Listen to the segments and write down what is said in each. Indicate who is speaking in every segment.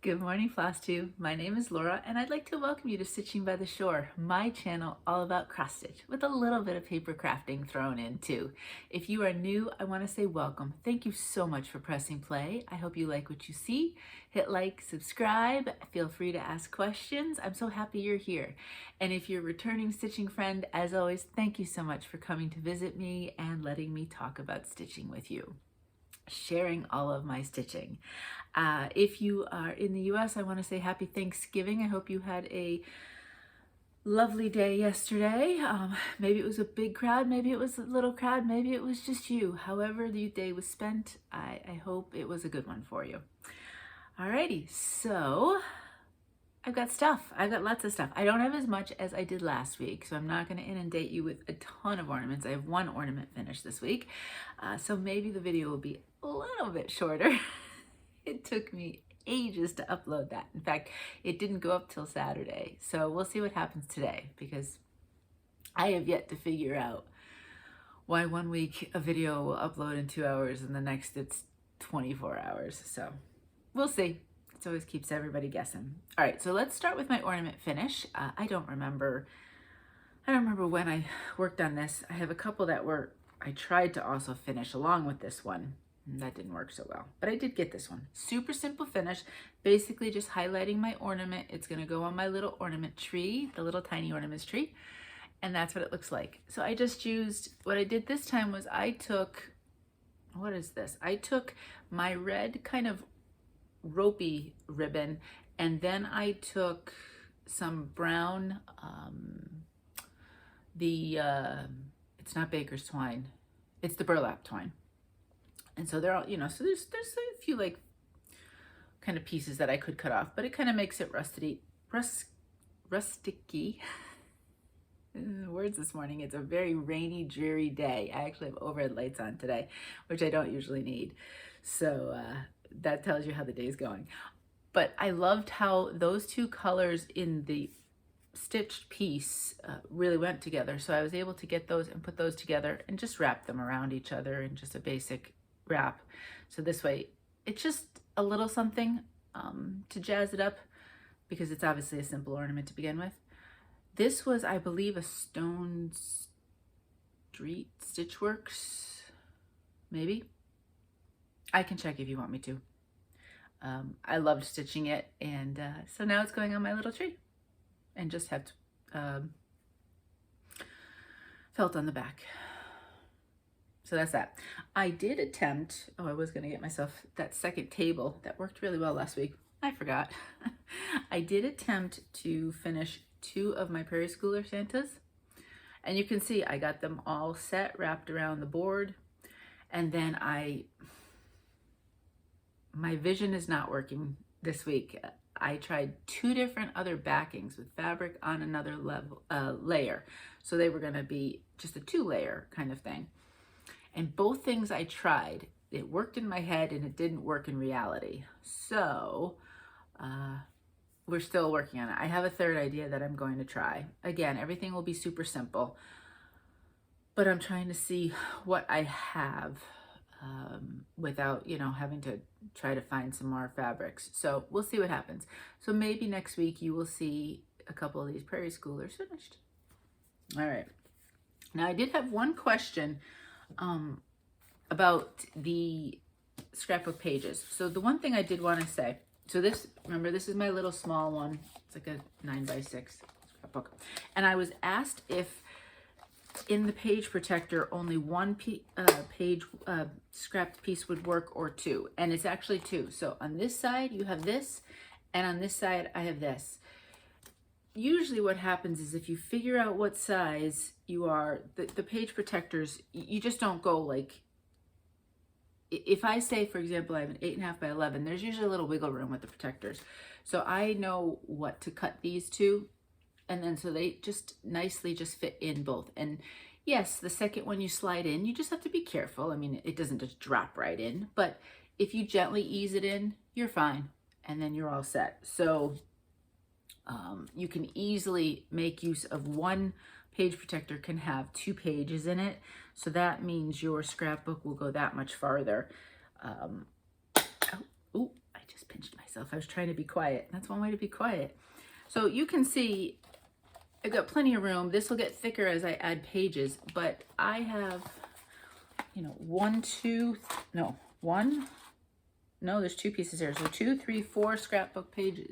Speaker 1: Good morning, Flosstube. My name is Laura, and I'd like to welcome you to Stitching by the Shore, my channel all about cross stitch, with a little bit of paper crafting thrown in too. If you are new, I want to say welcome. Thank you so much for pressing play. I hope you like what you see. Hit like, subscribe, feel free to ask questions. I'm so happy you're here. And if you're a returning stitching friend, as always, thank you so much for coming to visit me and letting me talk about stitching with you, sharing all of my stitching. If you are in the US, I want to say happy Thanksgiving. I hope you had a lovely day yesterday. Maybe it was a big crowd, maybe it was a little crowd, maybe it was just you. However the day was spent, I hope it was a good one for you. Alrighty, so I've got stuff. I've got lots of stuff. I don't have as much as I did last week, so I'm not going to inundate you with a ton of ornaments. I have one ornament finished this week, so maybe the video will be a little bit shorter. It took me ages to upload that. In fact, it didn't go up till Saturday. So we'll see what happens today, because I have yet to figure out why one week a video will upload in 2 hours and the next it's 24 hours. So we'll see. It always keeps everybody guessing. All right, so let's start with my ornament finish. I don't remember when I worked on this. I have a couple that I tried to also finish along with this one. That didn't work so well, but I did get this one. Super simple finish, basically just highlighting my ornament. It's gonna go on my little ornament tree, the little tiny ornaments tree, and that's what it looks like. So I just used, what I did this time was I took, what is this? I took my red kind of ropey ribbon, and then I took some brown, it's not baker's twine, it's the burlap twine. And so they're all, so there's a few like kind of pieces that I could cut off, but it kind of makes it rusticy. Words this morning. It's a very rainy, dreary day. I actually have overhead lights on today, which I don't usually need. So that tells you how the day's going. But I loved how those two colors in the stitched piece really went together. So I was able to get those and put those together and just wrap them around each other in just a basic wrap. So this way it's just a little something to jazz it up, because it's obviously a simple ornament to begin with. This was, I believe, a Stone Street Stitchworks, maybe. I can check if you want me to. I loved stitching it, and so now it's going on my little tree, and just have felt on the back. So that's that. I did attempt, I was going to get myself that second table that worked really well last week. I forgot. I did attempt to finish 2 of my Prairie Schooler Santas. And you can see I got them all set, wrapped around the board. And then my vision is not working this week. I tried 2 different other backings with fabric on another layer. So they were going to be just a 2-layer kind of thing. And both things I tried, it worked in my head and it didn't work in reality. So we're still working on it. I have a third idea that I'm going to try. Again, everything will be super simple, but I'm trying to see what I have without, having to try to find some more fabrics. So we'll see what happens. So maybe next week you will see a couple of these Prairie Schoolers finished. All right. Now I did have one question about the scrapbook pages. So the one thing I did want to say, so this, remember, this is my little small one. It's like a 9x6 scrapbook. And I was asked if in the page protector only one page scrapped piece would work, or 2. And it's actually 2. So on this side you have this, and on this side I have this. Usually what happens is if you figure out what size you are, the page protectors, you just don't go like, if I say, for example, I have an 8.5 by 11, there's usually a little wiggle room with the protectors. So I know what to cut these to, and then so they just nicely just fit in both. And yes, the second one you slide in, you just have to be careful. I mean, it doesn't just drop right in, but if you gently ease it in, you're fine. And then you're all set. So you can easily make use of one page protector, can have 2 pages in it. So that means your scrapbook will go that much farther. Oh, I just pinched myself. I was trying to be quiet. That's one way to be quiet. So you can see I've got plenty of room. This will get thicker as I add pages, but I have, you know, there's 2 pieces here. So 2, 3, 4 scrapbook page,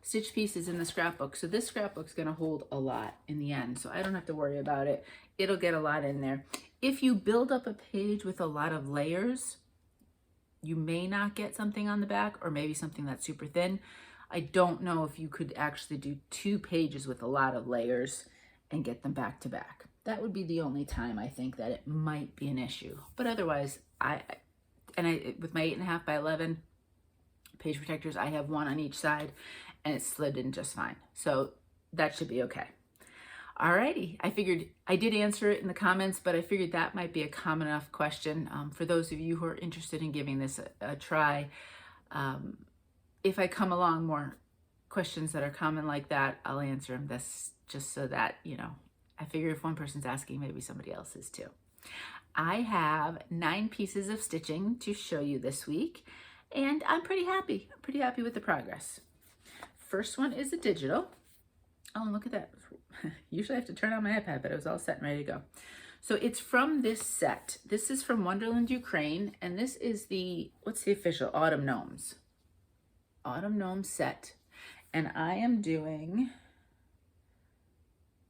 Speaker 1: stitch pieces in the scrapbook. So this scrapbook's gonna hold a lot in the end, so I don't have to worry about it. It'll get a lot in there. If you build up a page with a lot of layers, you may not get something on the back, or maybe something that's super thin. I don't know if you could actually do 2 pages with a lot of layers and get them back to back. That would be the only time I think that it might be an issue. But otherwise, with my 8.5 by 11 page protectors, I have 1 on each side and it slid in just fine. So that should be okay. Alrighty, I figured I did answer it in the comments, but I figured that might be a common enough question for those of you who are interested in giving this a try. If I come along more questions that are common like that, I'll answer them. That's just so that, you know, I figure if one person's asking, maybe somebody else is too. I have 9 pieces of stitching to show you this week, and I'm pretty happy. I'm pretty happy with the progress. First one is a digital. Oh, look at that. Usually I have to turn on my iPad, but it was all set and ready to go. So it's from this set. This is from Wonderland, Ukraine, and this is the, what's the official? Autumn Gnomes. Autumn Gnome set. And I am doing,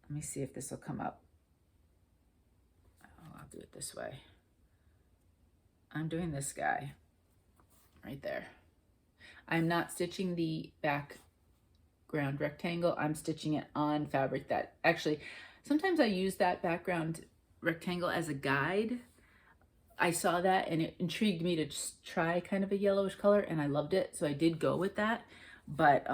Speaker 1: let me see if this will come up. Oh, I'll do it this way. I'm doing this guy right there. I'm not stitching the background rectangle. I'm stitching it on fabric that actually, sometimes I use that background rectangle as a guide. I saw that and it intrigued me to just try kind of a yellowish color, and I loved it, so I did go with that. But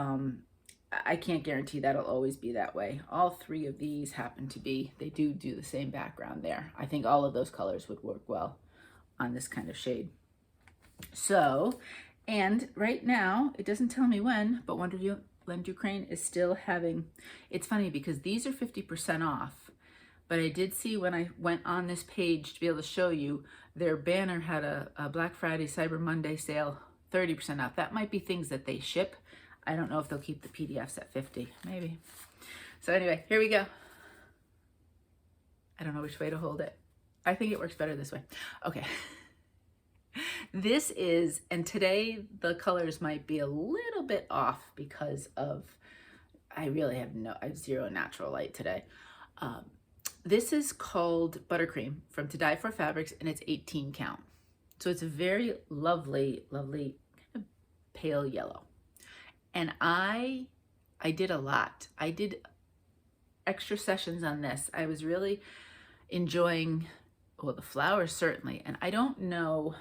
Speaker 1: I can't guarantee that'll always be that way. All 3 of these happen to be, they do the same background there. I think all of those colors would work well on this kind of shade. So, and right now, it doesn't tell me when, but Wonderland Ukraine is still having, it's funny because these are 50% off. But I did see when I went on this page to be able to show you, their banner had a Black Friday, Cyber Monday sale, 30% off. That might be things that they ship. I don't know if they'll keep the PDFs at 50, maybe. So anyway, here we go. I don't know which way to hold it. I think it works better this way. Okay. This is, and today the colors might be a little bit off because of, I have 0 natural light today. This is called Buttercream from To Die For Fabrics, and it's 18 count. So it's a very lovely, lovely kind of pale yellow. And I did a lot. I did extra sessions on this. I was really enjoying, well, the flowers certainly. And I don't know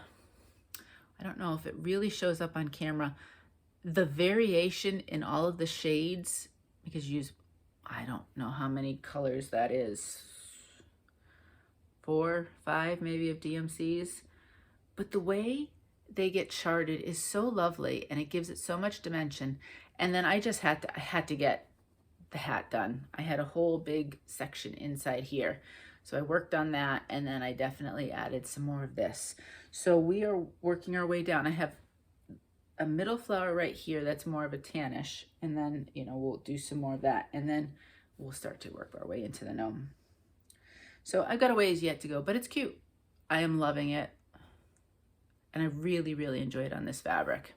Speaker 1: if it really shows up on camera, the variation in all of the shades, because you use, I don't know how many colors that is, 4, 5 maybe of DMCs, but the way they get charted is so lovely, and it gives it so much dimension. And then I had to get the hat done. I had a whole big section inside here, so I worked on that, and then I definitely added some more of this. So we are working our way down. I have a middle flower right here that's more of a tannish, and then, you know, we'll do some more of that, and then we'll start to work our way into the gnome. So I've got a ways yet to go, but it's cute. I am loving it, and I really, really enjoy it on this fabric.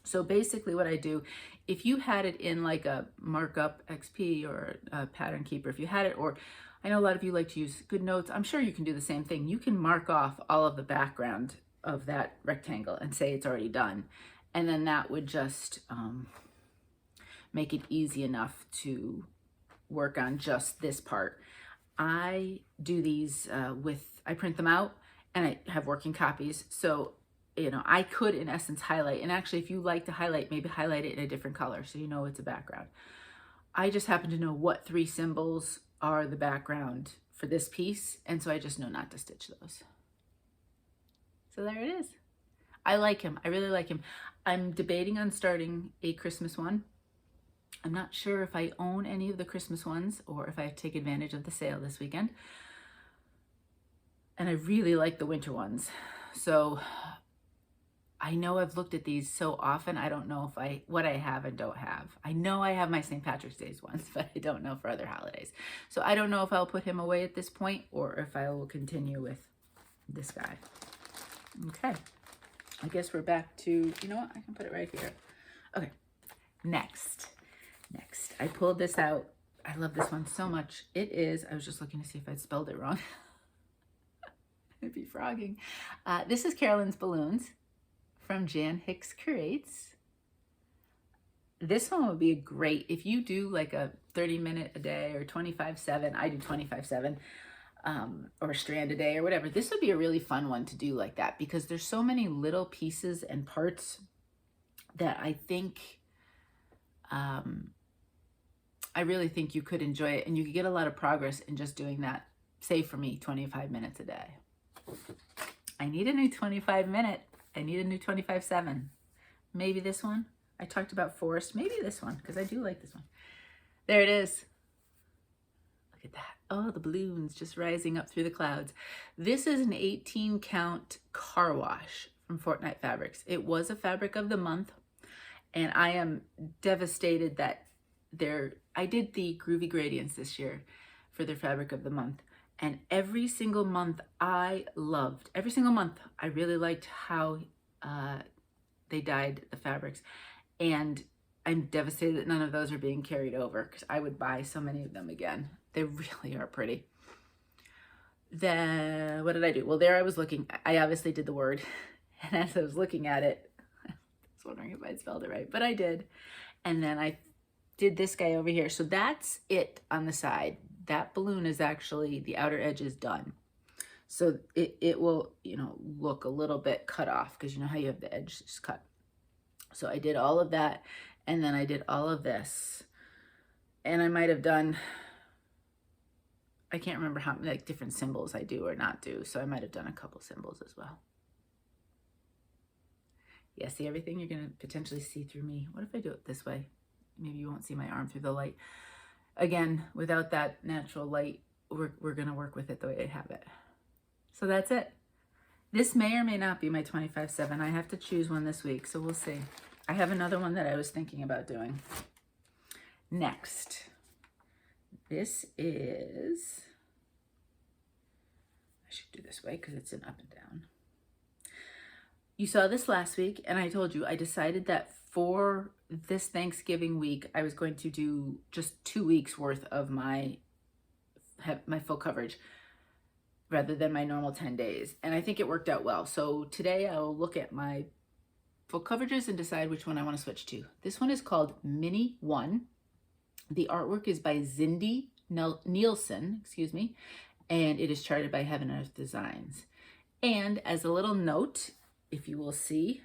Speaker 1: So basically what I do, if you had it in like a markup XP or a pattern keeper, if you had it, or I know a lot of you like to use Good Notes, I'm sure you can do the same thing. You can mark off all of the background of that rectangle and say it's already done. And then that would just make it easy enough to work on just this part. I do these I print them out and I have working copies. So, you know, I could in essence highlight, and actually if you like to highlight, maybe highlight it in a different color so you know it's a background. I just happen to know what 3 symbols are the background for this piece, and so I just know not to stitch those. So there it is. I like him. I really like him. I'm debating on starting a Christmas one. I'm not sure if I own any of the Christmas ones or if I take advantage of the sale this weekend. And I really like the winter ones. So I know I've looked at these so often, I don't know what I have and don't have. I know I have my St. Patrick's Days ones, but I don't know for other holidays. So I don't know if I'll put him away at this point or if I will continue with this guy. Okay, I guess we're back to, you know what, I can put it right here. Okay, next, I pulled this out. I love this one so much. It is, I was just looking to see if I'd spelled it wrong. I'd be frogging. This is Carolyn's Balloons from Jan Hicks Creates. This one would be great if you do like a 30-minute a day or 25/7. I do 25/7 or a strand a day or whatever. This would be a really fun one to do like that because there's so many little pieces and parts that I think, I really think you could enjoy it and you could get a lot of progress in just doing that. Say for me, 25 minutes a day. I need a new 25-minute. I need a new 25/7. Maybe this one. I talked about forest. Maybe this one, because I do like this one. There it is. Look at that. Oh, the balloons just rising up through the clouds. This is an 18-count car wash from Fortnight Fabrics. It was a fabric of the month, and I am devastated that I did the Groovy Gradients this year for their fabric of the month. And every single month I loved. Every single month I really liked how they dyed the fabrics. And I'm devastated that none of those are being carried over because I would buy so many of them again. They really are pretty. Then what did I do? Well, there I was looking. I obviously did the word. And as I was looking at it, I was wondering if I'd spelled it right, but I did. And then I did this guy over here. So that's it on the side. That balloon is actually, the outer edge is done. So it will, you know, look a little bit cut off because you know how you have the edge just cut. So I did all of that and then I did all of this. And I might have done, I can't remember how many like different symbols I do or not do. So I might have done a couple symbols as well. Yeah, see everything? You're going to potentially see through me. What if I do it this way? Maybe you won't see my arm through the light. Again, without that natural light, we're going to work with it the way I have it. So that's it. This may or may not be my 25/7. I have to choose one this week, so we'll see. I have another one that I was thinking about doing. Next, this is, I should do this way because it's an up and down. You saw this last week, and I told you I decided that for this Thanksgiving week, I was going to do just 2 weeks worth of my full coverage rather than my normal 10 days. And I think it worked out well. So today I'll look at my full coverages and decide which one I want to switch to. This one is called Mini 1. The artwork is by Zindy Nielson, excuse me, and it is charted by Heaven and Earth Designs. And as a little note, if you will see,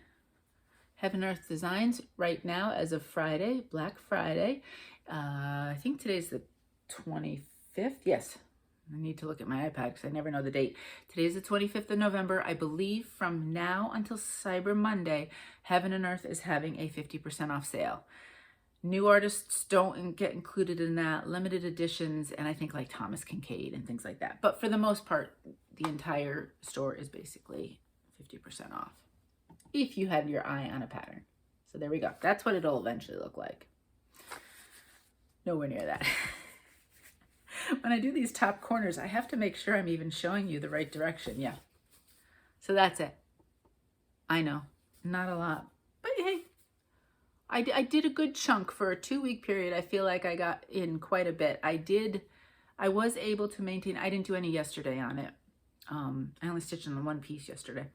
Speaker 1: Heaven Earth Designs right now as of Friday, Black Friday. I think today's the 25th. Yes, I need to look at my iPad because I never know the date. Today's the 25th of November. I believe from now until Cyber Monday, Heaven and Earth is having a 50% off sale. New artists don't get included in that, limited editions, and I think like Thomas Kincaid and things like that. But for the most part, the entire store is basically 50% off if you have your eye on a pattern. So there we go. That's what it'll eventually look like. Nowhere near that. When I do these top corners, I have to make sure I'm even showing you the right direction. Yeah. So that's it. I know, not a lot, but hey, I did a good chunk for a 2-week period. I feel like I got in quite a bit. I was able to maintain, I didn't do any yesterday on it. I only stitched on one piece yesterday.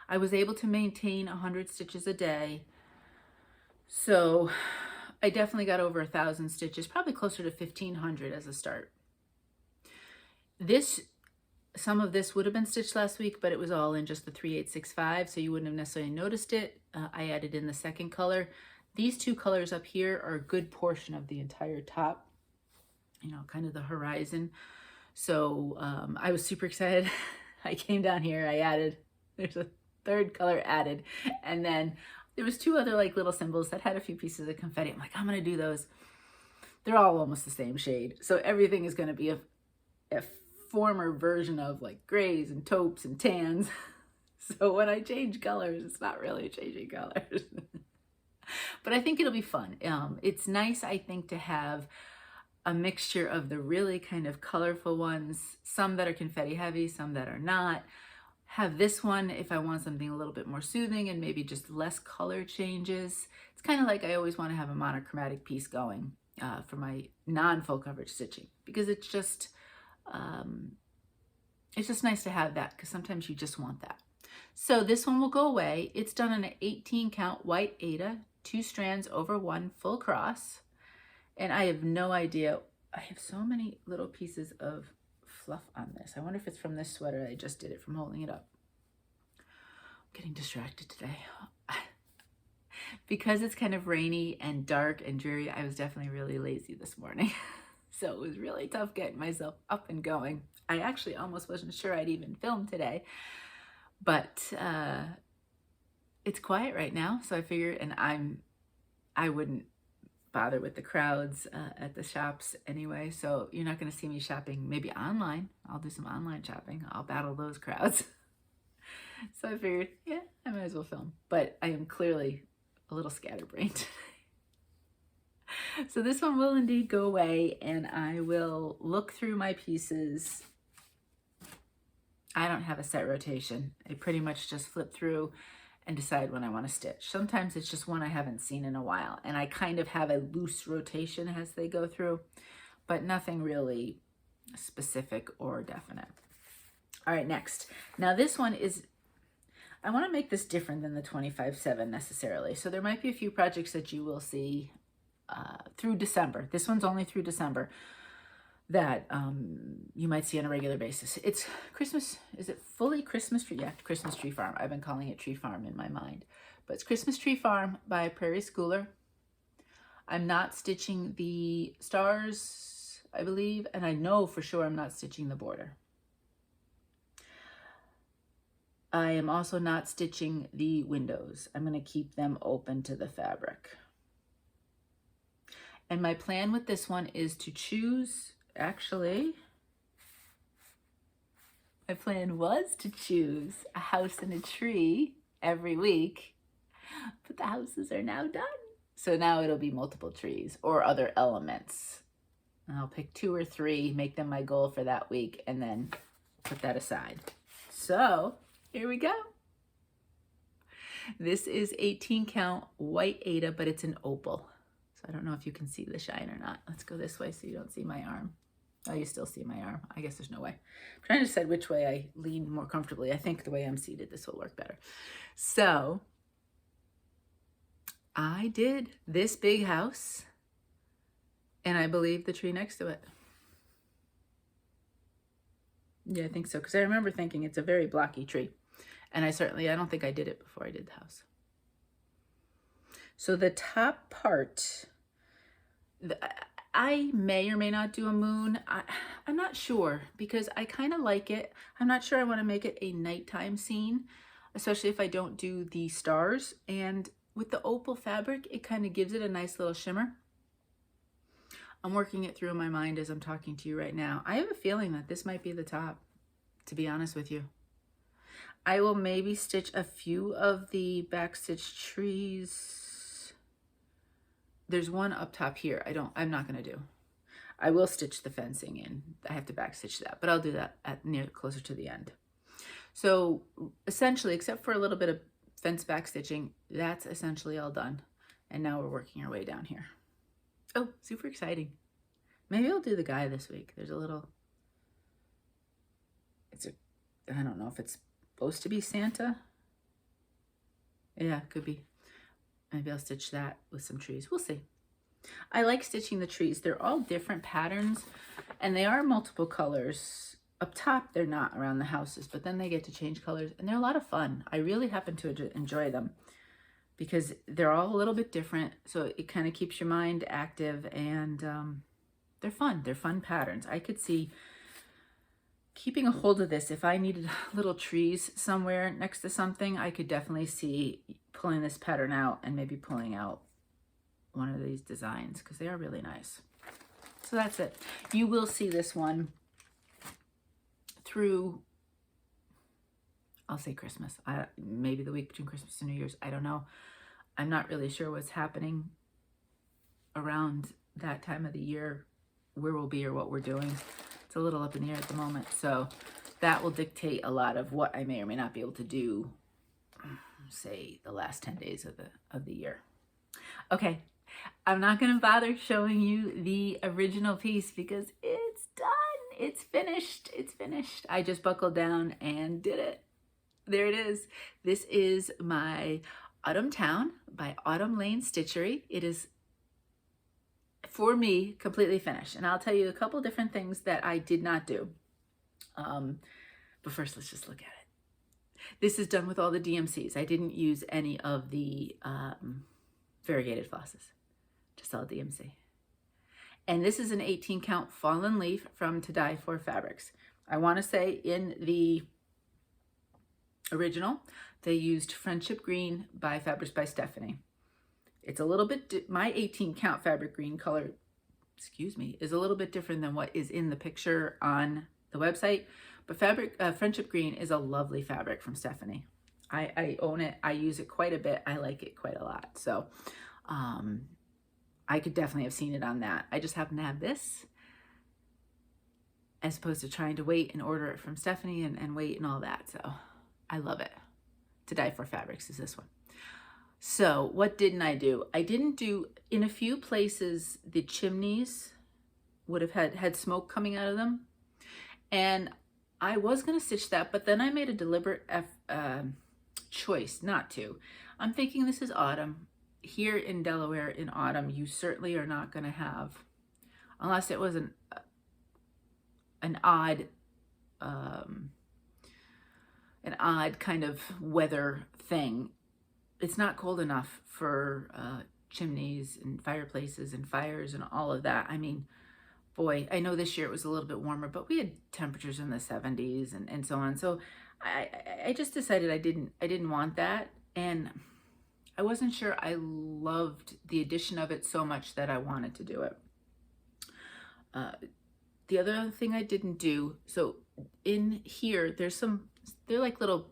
Speaker 1: I was able to maintain 100 stitches a day. So I definitely got over 1,000 stitches, probably closer to 1,500 as a start. Some of this would have been stitched last week, but it was all in just the 3865, so you wouldn't have necessarily noticed it. I added in the second color. These two colors up here are a good portion of the entire top, you know, kind of the horizon. So I was super excited. I came down here, I added, there's a third color added, and then there was 2 other like little symbols that had a few pieces of confetti. I'm like, I'm gonna do those. They're all almost the same shade, so everything is gonna be a former version of like grays and taupes and tans. So when I change colors, it's not really changing colors. But I think it'll be fun. It's nice, I think, to have a mixture of the really kind of colorful ones, some that are confetti heavy, some that are not. Have this one if I want something a little bit more soothing and maybe just less color changes. It's kind of like I always want to have a monochromatic piece going for my non-full coverage stitching, because it's just nice to have that, because sometimes you just want that. So this one will go away. It's done on an 18 count white aida, 2 strands over 1 full cross. And I have no idea. I have so many little pieces of fluff on this. I wonder if it's from this sweater. I just did it from holding it up. I'm getting distracted today. Because it's kind of rainy and dark and dreary, I was definitely really lazy this morning. So it was really tough getting myself up and going. I actually almost wasn't sure I'd even film today, but it's quiet right now. So I figured, and I wouldn't bother with the crowds at the shops anyway, so you're not going to see me shopping. Maybe online. I'll do some online shopping. I'll battle those crowds. So I figured, yeah, I might as well film. But I am clearly a little scatterbrained today. So this one will indeed go away, and I will look through my pieces. I don't have a set rotation. I pretty much just flip through and decide when I want to stitch. Sometimes it's just one I haven't seen in a while, and I kind of have a loose rotation as they go through, but nothing really specific or definite. All right, next. Now this one is, I want to make this different than the 25/7 necessarily. So there might be a few projects that you will see through December. This one's only through December that you might see on a regular basis. It's Christmas, is it fully Christmas tree? Yeah, Christmas Tree Farm. I've been calling it Tree Farm in my mind. But it's Christmas Tree Farm by Prairie Schooler. I'm not stitching the stars, I believe, and I know for sure I'm not stitching the border. I am also not stitching the windows. I'm going to keep them open to the fabric. And my plan with this one is to choose, actually, my plan was to choose a house and a tree every week, but the houses are now done. So now it'll be multiple trees or other elements. And I'll pick 2 or 3, make them my goal for that week, and then put that aside. So here we go. This is 18 count white aida, but it's an opal. So I don't know if you can see the shine or not. Let's go this way so you don't see my arm. Oh, you still see my arm. I guess there's no way. I'm trying to decide which way I lean more comfortably. I think the way I'm seated, this will work better. So I did this big house, and I believe the tree next to it. Yeah, I think so, because I remember thinking it's a very blocky tree. And I don't think I did it before I did the house. So the top part, I may or may not do a moon. I'm not sure, because I kind of like it. I'm not sure I want to make it a nighttime scene, especially if I don't do the stars. And with the opal fabric, it kind of gives it a nice little shimmer. I'm working it through in my mind as I'm talking to you right now. I have a feeling that this might be the top, to be honest with you. I will maybe stitch a few of the backstitch trees. There's one up top here. I'm not going to do. I will stitch the fencing in. I have to backstitch that, but I'll do that at closer to the end. So essentially, except for a little bit of fence backstitching, that's essentially all done. And now we're working our way down here. Oh, super exciting. Maybe I'll do the guy this week. There's a little, I don't know if it's supposed to be Santa. Yeah, could be. Maybe I'll stitch that with some trees. We'll see. I like stitching the trees. They're all different patterns, and they are multiple colors. Up top, they're not around the houses, but then they get to change colors, and they're a lot of fun. I really happen to enjoy them because they're all a little bit different, so it kind of keeps your mind active, and they're fun. They're fun patterns. I could see keeping a hold of this. If I needed little trees somewhere next to something, I could definitely see pulling this pattern out and maybe pulling out one of these designs, because they are really nice. So that's it. You will see this one through I'll say Christmas. Maybe the week between Christmas and New Year's. I don't know. I'm not really sure what's happening around that time of the year, where we'll be or what we're doing. It's a little up in the air at the moment. So that will dictate a lot of what I may or may not be able to do, say, the last 10 days of the year. Okay, I'm not going to bother showing you the original piece because it's done. It's finished. It's finished. I just buckled down and did it. There it is. This is my Autumn Towne by Autumn Lane Stitchery. It is, for me, completely finished. And I'll tell you a couple different things that I did not do. But first, let's just look at it. This is done with all the DMCs. I didn't use any of the variegated flosses, just all DMC. And this is an 18 count fallen leaf from To Die For Fabrics. I want to say in the original, they used Friendship Green by Fabrics by Stephanie. It's a little bit, my 18 count fabric green color, excuse me, is a little bit different than what is in the picture on the website. But Friendship Green is a lovely fabric from Stephanie. I own it. I use it quite a bit. I like it quite a lot. So I could definitely have seen it on that. I just happen to have this, as opposed to trying to wait and order it from Stephanie and wait and all that. So I love it. To Die For Fabrics is this one. So what didn't I do? I didn't do, in a few places, the chimneys would have had smoke coming out of them. And I was going to stitch that, but then I made a deliberate choice not to. I'm thinking this is autumn. Here in Delaware in autumn, you certainly are not going to have, unless it was an odd kind of weather thing. It's not cold enough for chimneys and fireplaces and fires and all of that. I mean, boy, I know this year it was a little bit warmer, but we had temperatures in the 70s and so on. So I just decided I didn't want that. And I wasn't sure I loved the addition of it so much that I wanted to do it. The other thing I didn't do, so in here, they're like little,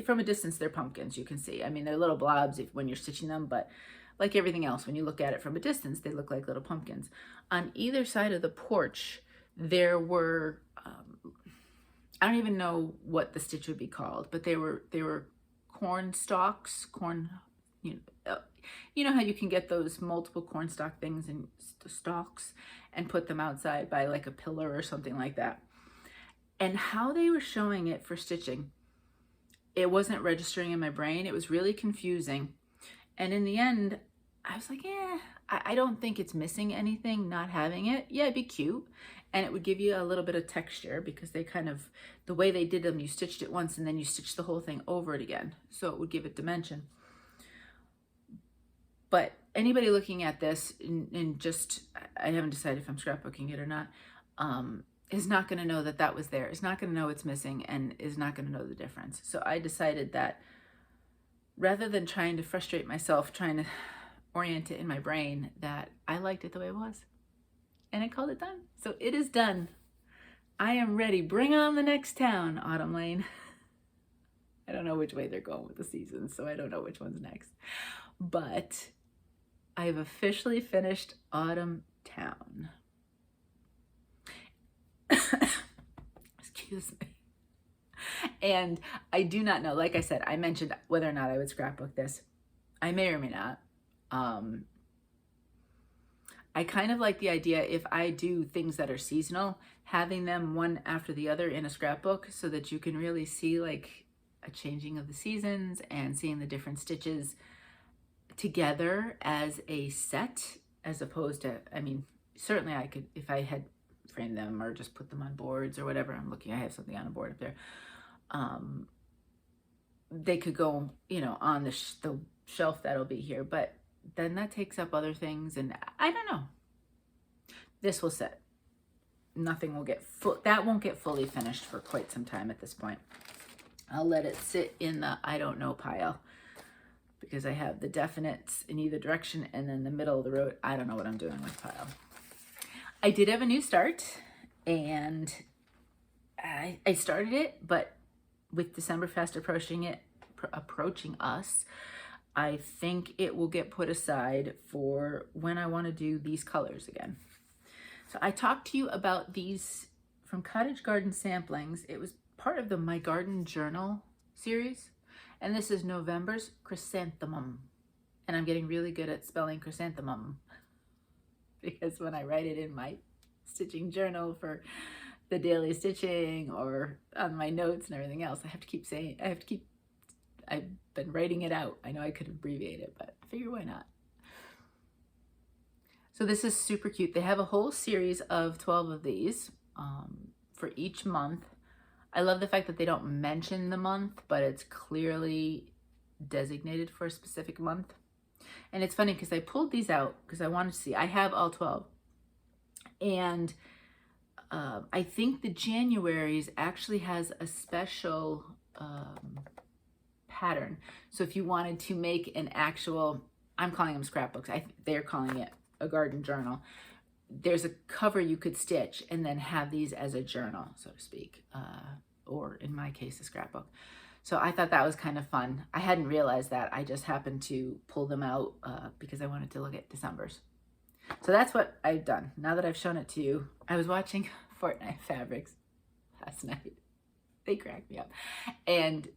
Speaker 1: from a distance, they're pumpkins, you can see. I mean, they're little blobs when you're stitching them, but like everything else, when you look at it from a distance, they look like little pumpkins. On either side of the porch, there were, I don't even know what the stitch would be called, but they were corn stalks, you know how you can get those multiple corn stalk things and stalks and put them outside by like a pillar or something like that. And how they were showing it for stitching, it wasn't registering in my brain. It was really confusing. And in the end, I was like, I don't think it's missing anything not having it. Yeah, it'd be cute. And it would give you a little bit of texture because they kind of, the way they did them, you stitched it once and then you stitched the whole thing over it again. So it would give it dimension. But anybody looking at this and just, I haven't decided if I'm scrapbooking it or not, is not going to know that that was there, is not going to know it's missing, and is not going to know the difference. So I decided that rather than trying to frustrate myself, trying to orient it in my brain, that I liked it the way it was. And I called it done. So it is done. I am ready. Bring on the next town, Autumn Lane. I don't know which way they're going with the seasons, so I don't know which one's next. But I've officially finished Autumn Towne. Excuse me. And I do not know, like I said, I mentioned whether or not I would scrapbook this. I may or may not. I kind of like the idea, if I do things that are seasonal, having them one after the other in a scrapbook so that you can really see like a changing of the seasons and seeing the different stitches together as a set, as opposed to, I mean, certainly I could, if I had framed them or just put them on boards or whatever. I'm looking, I have something on a board up there. They could go, you know, on the shelf that'll be here, but then that takes up other things, and I don't know. This will sit. Nothing will get that won't get fully finished for quite some time at this point. I'll let it sit in the I don't know pile, because I have the definites in either direction, and then the middle of the road, I don't know what I'm doing with pile. I did have a new start, and I started it, but with December fast approaching us, I think it will get put aside for when I want to do these colors again. So I talked to you about these from Cottage Garden Samplings. It was part of the My Garden Journal series. And this is November's Chrysanthemum. And I'm getting really good at spelling chrysanthemum because when I write it in my stitching journal for the daily stitching or on my notes and everything else, I have to keep saying, I've been writing it out. I know I could abbreviate it, but I figure why not? So this is super cute. They have a whole series of 12 of these for each month. I love the fact that they don't mention the month, but it's clearly designated for a specific month. And it's funny because I pulled these out because I wanted to see. I have all 12. And I think the January's actually has a special pattern. So if you wanted to make an actual, I'm calling them scrapbooks. They're calling it a garden journal. There's a cover you could stitch and then have these as a journal, so to speak, or in my case, a scrapbook. So I thought that was kind of fun. I hadn't realized that. I just happened to pull them out because I wanted to look at December's. So that's what I've done. Now that I've shown it to you, I was watching Fortnight Fabrics last night. They cracked me up. And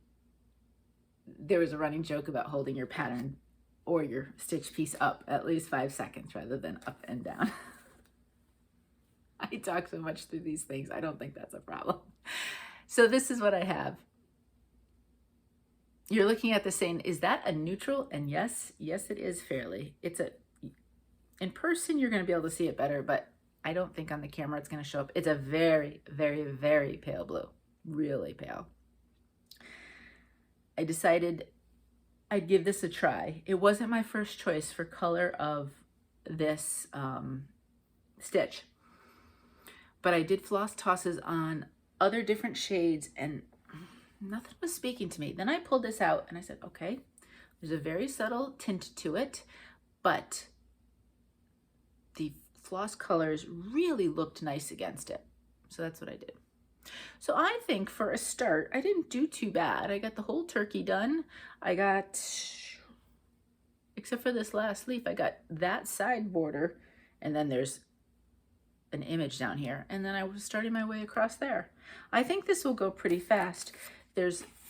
Speaker 1: there was a running joke about holding your pattern or your stitch piece up at least 5 seconds rather than up and down. I talk so much through these things. I don't think that's a problem. So this is what I have. You're looking at this saying, is that a neutral? And yes, it is fairly. In person, you're going to be able to see it better, but I don't think on the camera it's going to show up. It's a very, very, very pale blue, really pale. I decided I'd give this a try. It wasn't my first choice for color of this stitch, but I did floss tosses on other different shades and nothing was speaking to me. Then I pulled this out and I said, okay, there's a very subtle tint to it, but the floss colors really looked nice against it. So that's what I did. So I think for a start, I didn't do too bad. I got the whole turkey done. I got, except for this last leaf, I got that side border and then there's an image down here. And then I was starting my way across there. I think this will go pretty fast.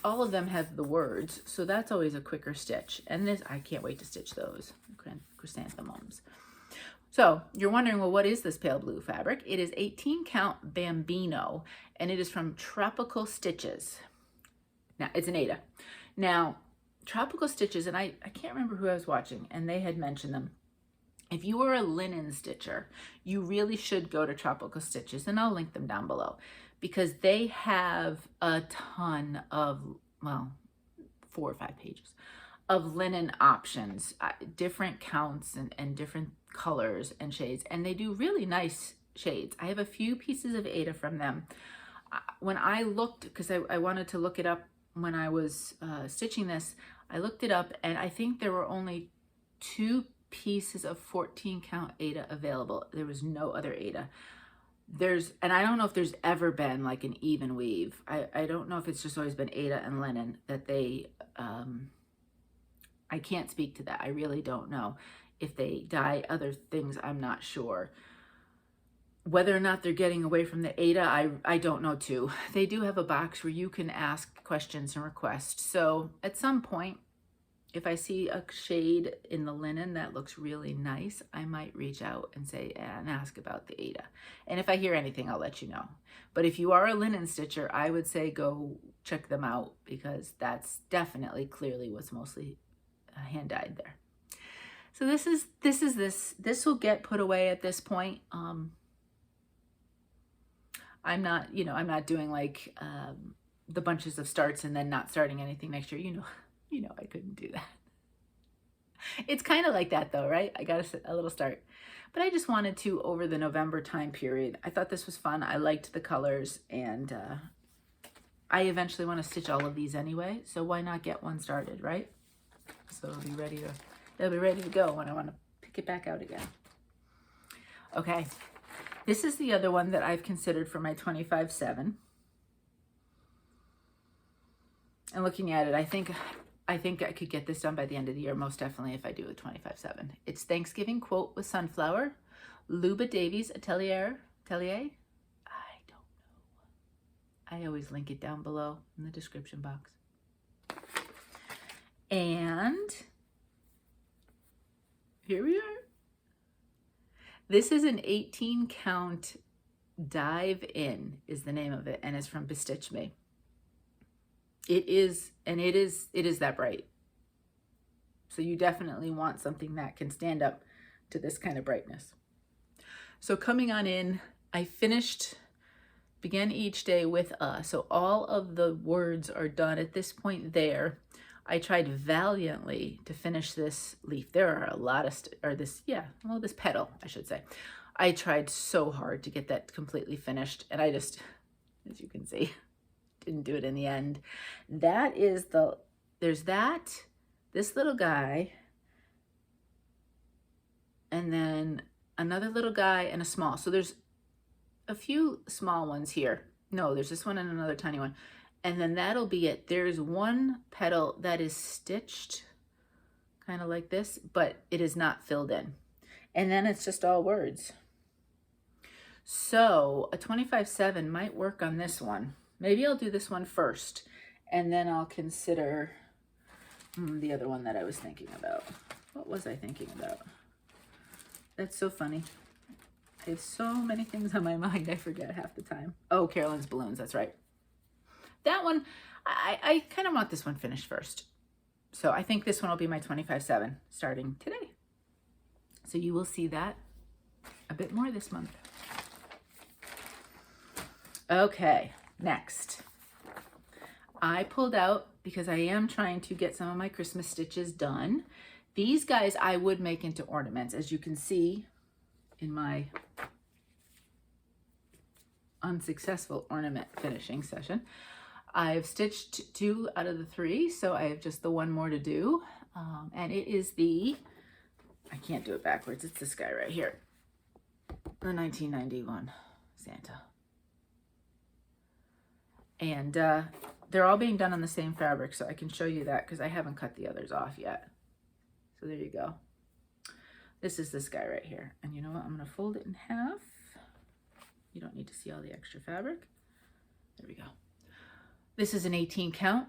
Speaker 1: All of them have the words, so that's always a quicker stitch. And this, I can't wait to stitch those chrysanthemums. So you're wondering, well, what is this pale blue fabric? It is 18 count Bambino, and it is from Tropical Stitches. Now, it's an aida. Now, Tropical Stitches, and I can't remember who I was watching, and they had mentioned them. If you are a linen stitcher, you really should go to Tropical Stitches, and I'll link them down below, because they have a ton of, well, 4 or 5 pages of linen options, different counts and different colors and shades, and they do really nice shades. I have a few pieces of aida from them. When I looked, because I wanted to look it up when I was stitching this, I looked it up and I think there were only 2 pieces of 14 count aida available. There was no other aida. And I don't know if there's ever been like an even weave. I don't know if it's just always been aida and linen that they, I can't speak to that. I really don't know. If they dye other things, I'm not sure. Whether or not they're getting away from the aida, I don't know too. They do have a box where you can ask questions and request. So at some point, if I see a shade in the linen that looks really nice, I might reach out and say and ask about the aida. And if I hear anything, I'll let you know. But if you are a linen stitcher, I would say go check them out because that's definitely clearly what's mostly hand dyed there. So this will get put away at this point. I'm not doing like the bunches of starts and then not starting anything next year. You know I couldn't do that. It's kind of like that though, right? I got a little start. But I just wanted to, over the November time period, I thought this was fun. I liked the colors and I eventually want to stitch all of these anyway. So why not get one started, right? So it'll be ready to go when I want to pick it back out again. Okay, this is the other one that I've considered for my 25/7. And looking at it, I think I could get this done by the end of the year, most definitely, if I do a 25/7. It's Thanksgiving quote with sunflower, Luba Davies Atelier. I don't know. I always link it down below in the description box. And here we are. This is an 18 count Dive In is the name of it, and it's from Bestitchme. It is that bright. So you definitely want something that can stand up to this kind of brightness. So coming on in, I began each day with so all of the words are done at this point there. I tried valiantly to finish this leaf. There are a lot of, this petal, I should say. I tried so hard to get that completely finished, and I just, as you can see, didn't do it in the end. That is there's this little guy, and then another little guy and a small. So there's a few small ones here. No, there's this one and another tiny one. And then that'll be it. There's one petal that is stitched kind of like this, but it is not filled in. And then it's just all words. So a 25/7 might work on this one. Maybe I'll do this one first, and then I'll consider the other one that I was thinking about. What was I thinking about? That's so funny. I have so many things on my mind, I forget half the time. Oh, Carolyn's balloons, that's right. That one, I kind of want this one finished first. So I think this one will be my 25/7 starting today. So you will see that a bit more this month. Okay, next. I pulled out, because I am trying to get some of my Christmas stitches done. These guys I would make into ornaments, as you can see in my unsuccessful ornament finishing session. I've stitched 2 out of the 3, so I have just the one more to do. And it is I can't do it backwards, it's this guy right here. The 1991 Santa. And they're all being done on the same fabric, so I can show you that because I haven't cut the others off yet. So there you go. This is this guy right here. And you know what? I'm going to fold it in half. You don't need to see all the extra fabric. There we go. This is an 18 count.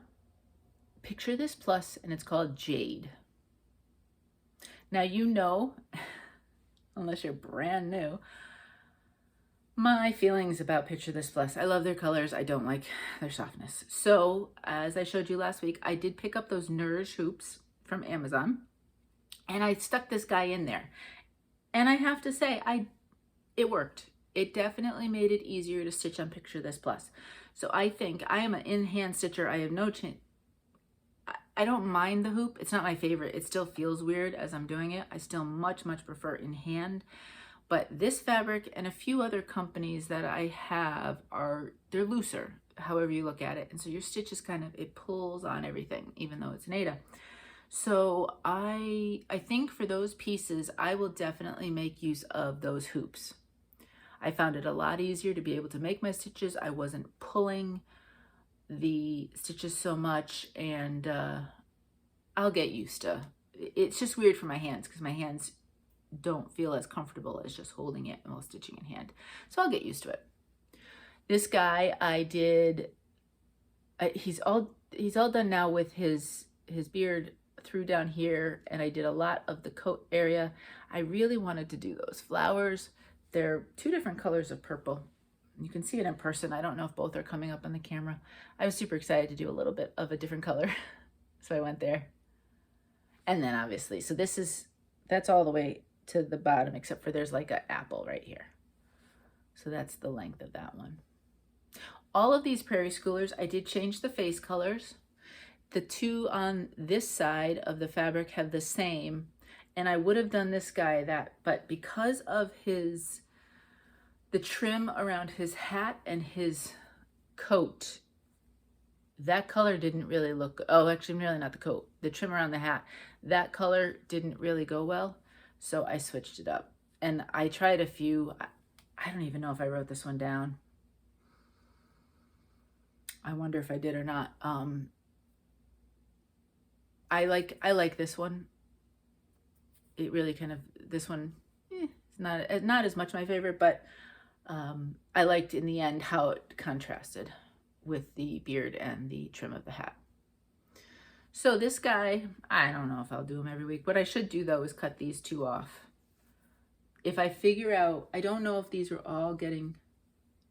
Speaker 1: Picture this plus, and it's called Jade. Now you know, unless you're brand new, my feelings about Picture This Plus. I love their colors. I don't like their softness. So as I showed you last week, I did pick up those Nourish hoops from Amazon, and I stuck this guy in there. And I have to say, it worked. It definitely made it easier to stitch on Picture This Plus. So I think I am an in-hand stitcher. I have no chance. I don't mind the hoop. It's not my favorite. It still feels weird as I'm doing it. I still much prefer in hand. But this fabric and a few other companies that I have they're looser, however you look at it. And so your stitch is it pulls on everything, even though it's an aida. So I think for those pieces, I will definitely make use of those hoops. I found it a lot easier to be able to make my stitches. I wasn't pulling the stitches so much, and I'll get used to. It's just weird for my hands because my hands don't feel as comfortable as just holding it while stitching in hand. So I'll get used to it. This guy I did, he's all done now with his beard through down here, and I did a lot of the coat area. I really wanted to do those flowers. They're 2 different colors of purple. You can see it in person. I don't know if both are coming up on the camera. I was super excited to do a little bit of a different color. So I went there. And then obviously, so that's all the way to the bottom, except for there's like an apple right here. So that's the length of that one. All of these Prairie Schoolers, I did change the face colors. The 2 on this side of the fabric have the same, and I would have done this guy but because of the trim around his hat and his coat, that color didn't really look, actually really not the coat, the trim around the hat, that color didn't really go well. So I switched it up, and I tried a few. I don't even know if I wrote this one down. I wonder if I did or not. I like this one. It really kind of, this one, it's not as much my favorite, but I liked in the end how it contrasted with the beard and the trim of the hat. So this guy, I don't know if I'll do him every week. What I should do though is cut these two off. If I figure out, I don't know if these are all getting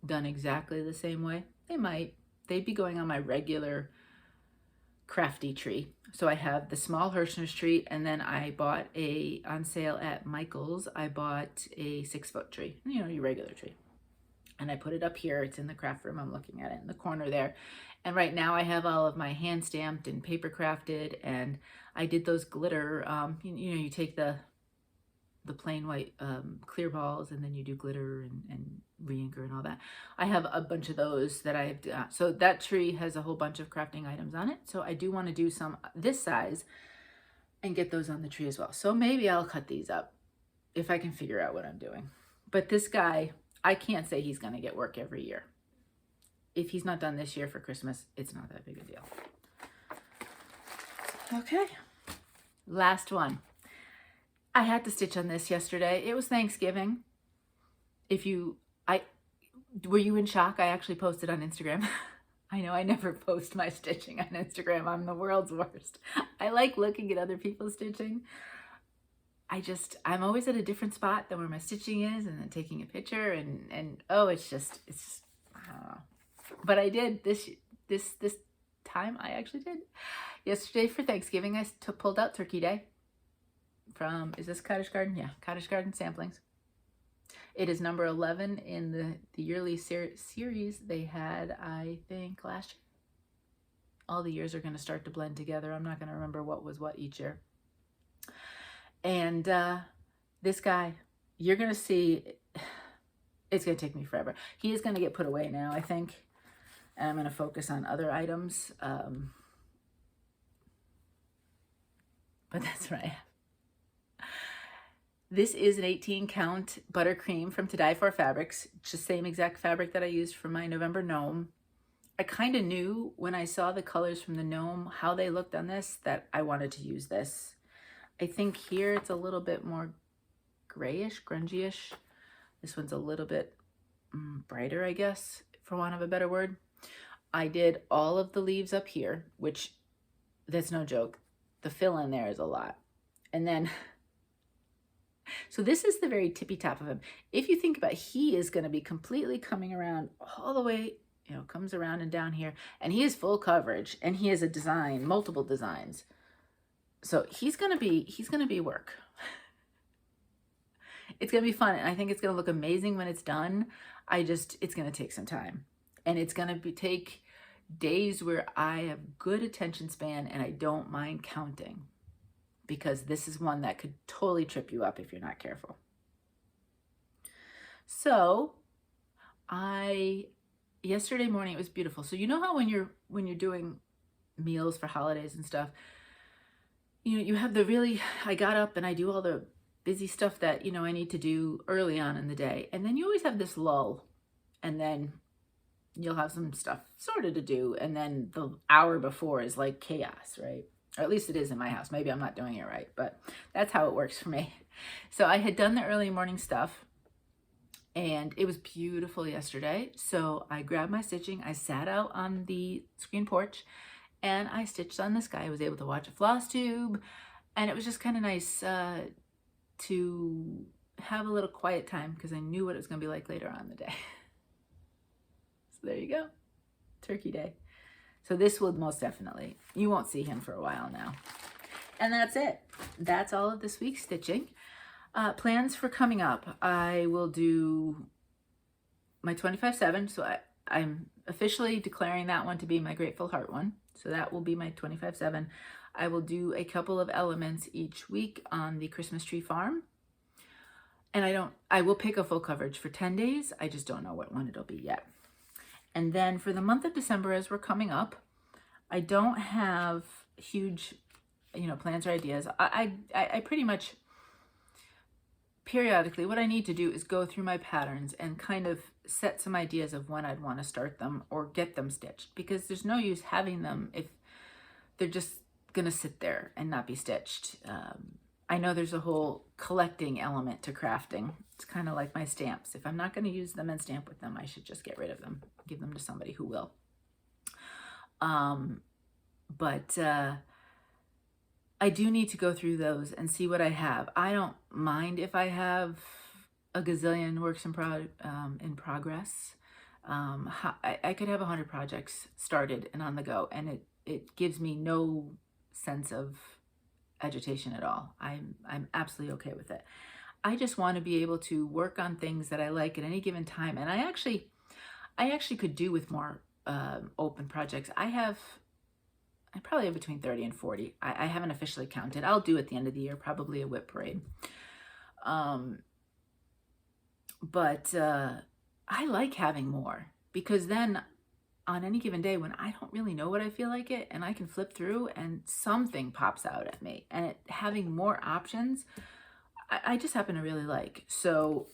Speaker 1: done exactly the same way. They might. They'd be going on my regular crafty tree. So I have the small Hirschner's tree, and then I bought on sale at Michael's, I bought a 6-foot tree, you know, your regular tree. And I put it up here. It's in the craft room. I'm looking at it in the corner there. And right now I have all of my hand stamped and paper crafted, and I did those glitter, you know, you take the plain white clear balls, and then you do glitter and re-inker and all that. I have a bunch of those that I have done. So that tree has a whole bunch of crafting items on it. So I do want to do some this size and get those on the tree as well. So maybe I'll cut these up if I can figure out what I'm doing. But this guy, I can't say he's going to get work every year. If he's not done this year for Christmas, it's not that big a deal. Okay, last one. I had to stitch on this yesterday. It was Thanksgiving. Were you in shock? I actually posted on Instagram. I know I never post my stitching on Instagram. I'm the world's worst. I like looking at other people's stitching. I'm always at a different spot than where my stitching is, and then taking a picture and oh, it's just, I don't know. But I did this time. I actually did. Yesterday for Thanksgiving, I pulled out Turkey Day from, is this Cottage Garden? Yeah, Cottage Garden Samplings. It is number 11 in the yearly series they had, I think, last year. All the years are going to start to blend together. I'm not going to remember what was what each year. And this guy, you're going to see, it's going to take me forever. He is going to get put away now, I think. And I'm going to focus on other items. But that's right. This is an 18 count Buttercream from To Die For Fabrics. It's the same exact fabric that I used for my November Gnome. I kind of knew when I saw the colors from the Gnome, how they looked on this, that I wanted to use this. I think here it's a little bit more grayish, grungy-ish. This one's a little bit brighter, I guess, for want of a better word. I did all of the leaves up here, which, that's no joke. The fill in there is a lot. And then, so this is the very tippy top of him. If you think about it, he is going to be completely coming around all the way, you know, comes around and down here. And he is full coverage, and he has a design, multiple designs. So he's going to be work. It's going to be fun, and I think it's going to look amazing when it's done. It's going to take some time. And it's going to take days where I have good attention span and I don't mind counting, because this is one that could totally trip you up if you're not careful. So yesterday morning, it was beautiful. So you know how when you're doing meals for holidays and stuff, you have I got up and I do all the busy stuff that, I need to do early on in the day. And then you always have this lull, and then you'll have some stuff sorted to do. And then the hour before is like chaos, right? Or at least it is in my house. Maybe I'm not doing it right, but that's how it works for me. So I had done the early morning stuff, and it was beautiful yesterday. So I grabbed my stitching. I sat out on the screen porch and I stitched on this guy. I was able to watch a Flosstube, and it was just kind of nice to have a little quiet time, because I knew what it was going to be like later on in the day. So there you go. Turkey Day. So this will most definitely, you won't see him for a while now. And that's it. That's all of this week's stitching. Plans for coming up. I will do my 25/7. So I'm officially declaring that one to be my Grateful Heart one. So that will be my 25/7. I will do a couple of elements each week on the Christmas tree farm. And I will pick a full coverage for 10 days. I just don't know what one it'll be yet. And then for the month of December, as we're coming up, I don't have huge, plans or ideas. I pretty much, periodically, what I need to do is go through my patterns and kind of set some ideas of when I'd want to start them or get them stitched, because there's no use having them if they're just gonna sit there and not be stitched. I know there's a whole collecting element to crafting. It's kind of like my stamps. If I'm not going to use them and stamp with them, I should just get rid of them, give them to somebody who will. But I do need to go through those and see what I have. I don't mind if I have a gazillion works in progress. I could have 100 projects started and on the go, and it gives me no sense of agitation at all. I'm absolutely okay with it. I just want to be able to work on things that I like at any given time, and I actually could do with more open projects. I probably have between 30 and 40. I haven't officially counted. I'll do at the end of the year probably a whip parade. But I like having more, because then on any given day when I don't really know what I feel like it, and I can flip through and something pops out at me, and having more options, I just happen to really like. So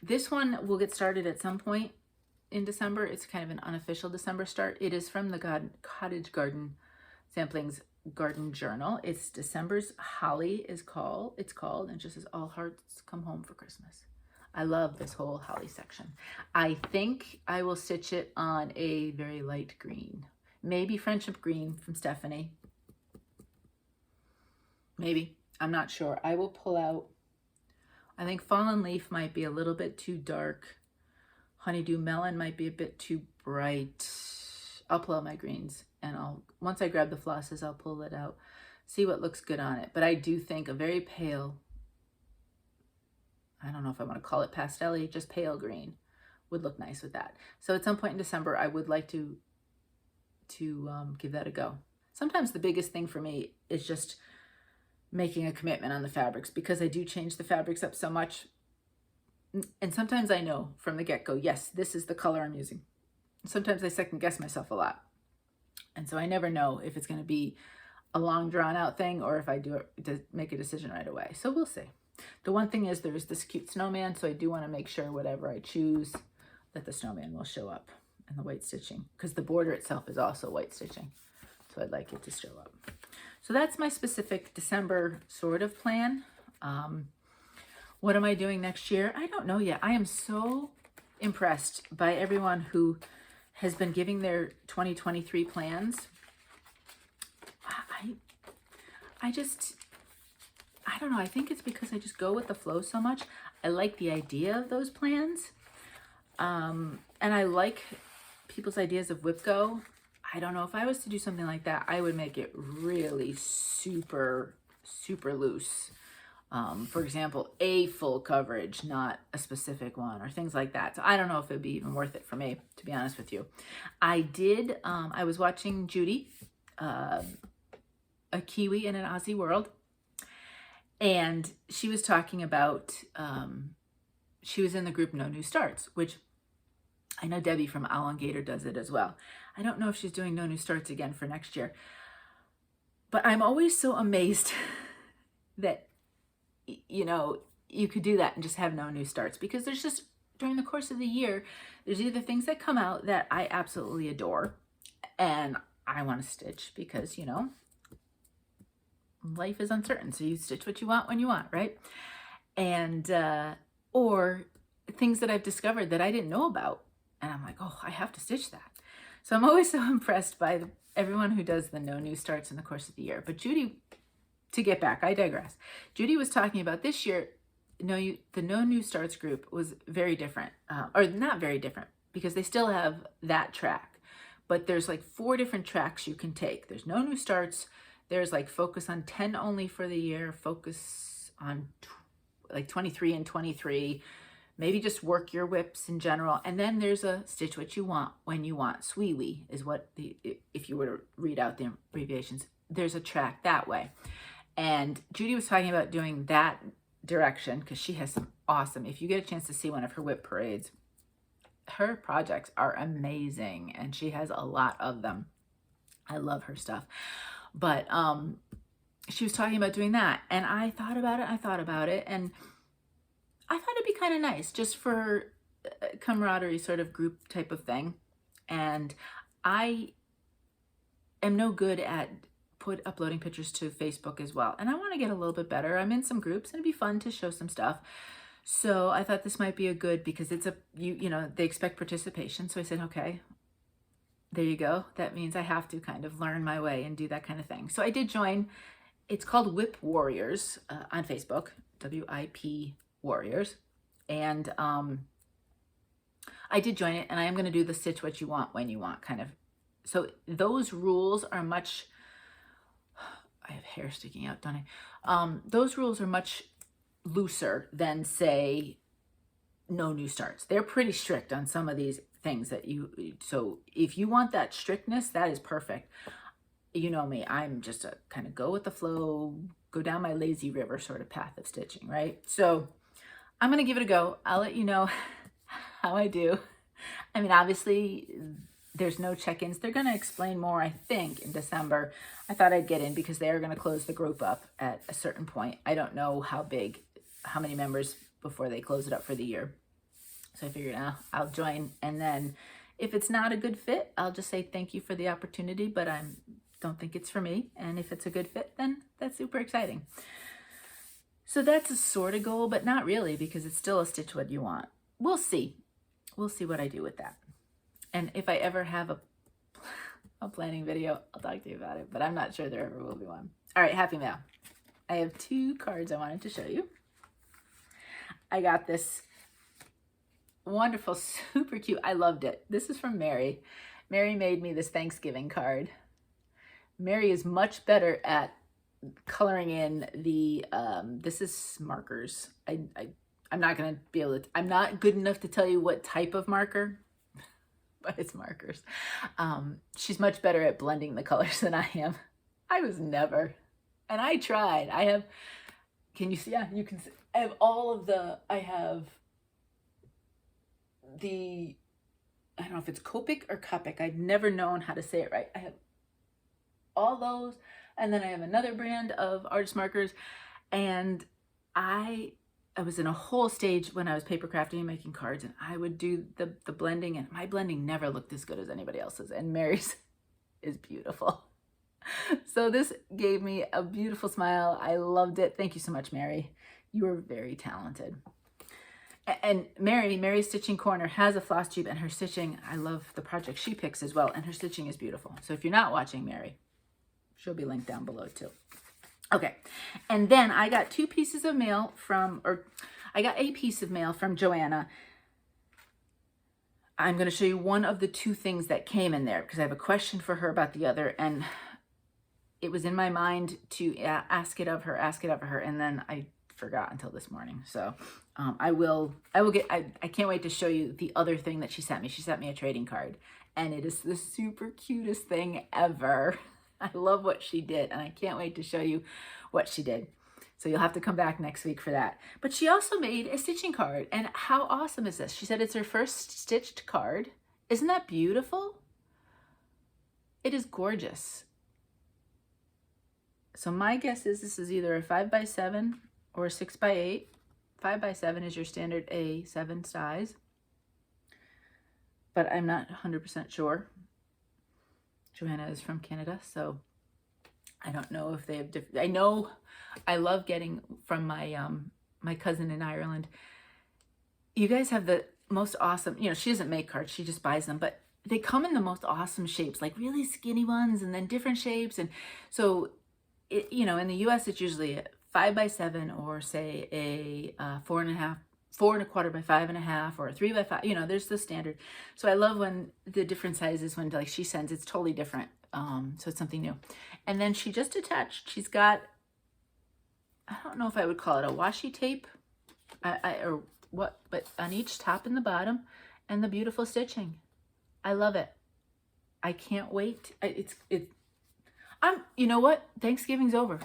Speaker 1: this one will get started at some point in December. It's kind of an unofficial December start. It is from the Cottage Garden Samplings Garden Journal. It's December's Holly it's called, and it just says all hearts come home for Christmas. I love this whole holly section. I think I will stitch it on a very light green. Maybe Friendship Green from Stephanie. Maybe. I'm not sure. I will pull out. I think Fallen Leaf might be a little bit too dark. Honeydew Melon might be a bit too bright. I'll pull out my greens, and once I grab the flosses, I'll pull it out, see what looks good on it. But I do think a very pale, I don't know if I want to call it pastel-y, just pale green would look nice with that. So at some point in December, I would like to give that a go. Sometimes the biggest thing for me is just making a commitment on the fabrics, because I do change the fabrics up so much. And sometimes I know from the get-go, yes, this is the color I'm using. Sometimes I second guess myself a lot. And so I never know if it's going to be a long drawn out thing, or if I do it to make a decision right away. So we'll see. The one thing is there's this cute snowman, so I do want to make sure whatever I choose that the snowman will show up in the white stitching, because the border itself is also white stitching. So I'd like it to show up. So that's my specific December sort of plan. What am I doing next year? I don't know yet. I am so impressed by everyone who has been giving their 2023 plans. I don't know. I think it's because I just go with the flow so much. I like the idea of those plans. And I like people's ideas of whip go. I don't know, if I was to do something like that, I would make it really super, super loose. For example, a full coverage, not a specific one, or things like that. So I don't know if it'd be even worth it for me, to be honest with you. I was watching Judy, a Kiwi in an Aussie world, and she was talking about, she was in the group No New Starts, which I know Debbie from Owl and Gator does it as well. I don't know if she's doing No New Starts again for next year, but I'm always so amazed that, you know, you could do that and just have no new starts, because there's just, during the course of the year, there's either things that come out that I absolutely adore and I want to stitch because, you know, life is uncertain. So you stitch what you want when you want, right? And, or things that I've discovered that I didn't know about. And I'm like, oh, I have to stitch that. So I'm always so impressed by everyone who does the no new starts in the course of the year. But Judy, to get back, I digress. Judy was talking about this year, the No New Starts group was very different, or not very different, because they still have that track, but there's like 4 different tracks you can take. There's No New Starts, there's like focus on 10 only for the year, focus on like 23 and 23, maybe just work your whips in general, and then there's a stitch what you want when you want. Sweewee is what, if you were to read out the abbreviations, there's a track that way. And Judy was talking about doing that direction because she has some awesome, if you get a chance to see one of her whip parades, her projects are amazing and she has a lot of them. I love her stuff. But she was talking about doing that, and I thought about it, and I thought it'd be kind of nice just for a camaraderie sort of group type of thing. And I am no good at uploading pictures to Facebook as well. And I want to get a little bit better. I'm in some groups and it'd be fun to show some stuff. So I thought this might be a good, because it's you know, they expect participation. So I said, okay, there you go. That means I have to kind of learn my way and do that kind of thing. So I did join. It's called WIP Warriors on Facebook, WIP Warriors. And I did join it, and I am going to do the stitch what you want when you want kind of. So those rules are much, I have hair sticking out, don't I? Those rules are much looser than, say, no new starts. They're pretty strict on some of these things that so if you want that strictness, that is perfect. You know me, I'm just a kind of go with the flow, go down my lazy river sort of path of stitching, right? So I'm going to give it a go. I'll let you know how I do. I mean, obviously there's no check-ins. They're going to explain more, I think, in December. I thought I'd get in because they are going to close the group up at a certain point. I don't know how many members before they close it up for the year. So I figured I'll join. And then if it's not a good fit, I'll just say thank you for the opportunity, but I don't think it's for me. And if it's a good fit, then that's super exciting. So that's a sort of goal, but not really, because it's still a stitch what you want. We'll see. We'll see what I do with that. And if I ever have a planning video, I'll talk to you about it, but I'm not sure there ever will be one. All right, happy mail. I have 2 cards I wanted to show you. I got this wonderful, super cute. I loved it. This is from Mary. Mary made me this Thanksgiving card. Mary is much better at coloring in the, this is markers. I'm not going to be able to, I'm not good enough to tell you what type of marker, but it's markers. She's much better at blending the colors than I am. I was never, and I tried. I have, can you see? Yeah, you can see. I have all of the, I have the, I don't know if it's Copic or Copic. I've never known how to say it right. I have all those, and then I have another brand of artist markers, and I was in a whole stage when I was paper crafting and making cards, and I would do the blending, and my blending never looked as good as anybody else's, and Mary's is beautiful. So this gave me a beautiful smile. I loved it. Thank you so much, Mary. You are very talented. And Mary's Stitching Corner has a floss tube, and her stitching, I love the project she picks as well, and her stitching is beautiful. So if you're not watching Mary, she'll be linked down below too. Okay, and then I got 2 pieces of mail from, or I got a piece of mail from Joanna. I'm going to show you one of the 2 things that came in there because I have a question for her about the other, and it was in my mind to ask it of her, and then I forgot until this morning. So I can't wait to show you the other thing that she sent me. She sent me a trading card, and it is the super cutest thing ever. I love what she did, and I can't wait to show you what she did. So you'll have to come back next week for that. But she also made a stitching card, and how awesome is this? She said it's her first stitched card. Isn't that beautiful? It is gorgeous. So my guess is this is either a 5x7 or a 6x8. 5x7 is your standard A7 size, but I'm not 100% sure. Joanna is from Canada, so I don't know if they have different. I know I love getting from my my cousin in Ireland. You guys have the most awesome, you know, she doesn't make cards, she just buys them, but they come in the most awesome shapes, like really skinny ones and then different shapes. And so, you know, in the US, it's usually a 5x7 or say a 4.25 by 5.5 or a 3x5, you know, there's the standard. So I love when the different sizes, when like she sends, it's totally different. So it's something new. And then she just attached, she's got, I don't know if I would call it a washi tape or what, but on each top and the bottom, and the beautiful stitching. I love it. I can't wait. You know what? Thanksgiving's over.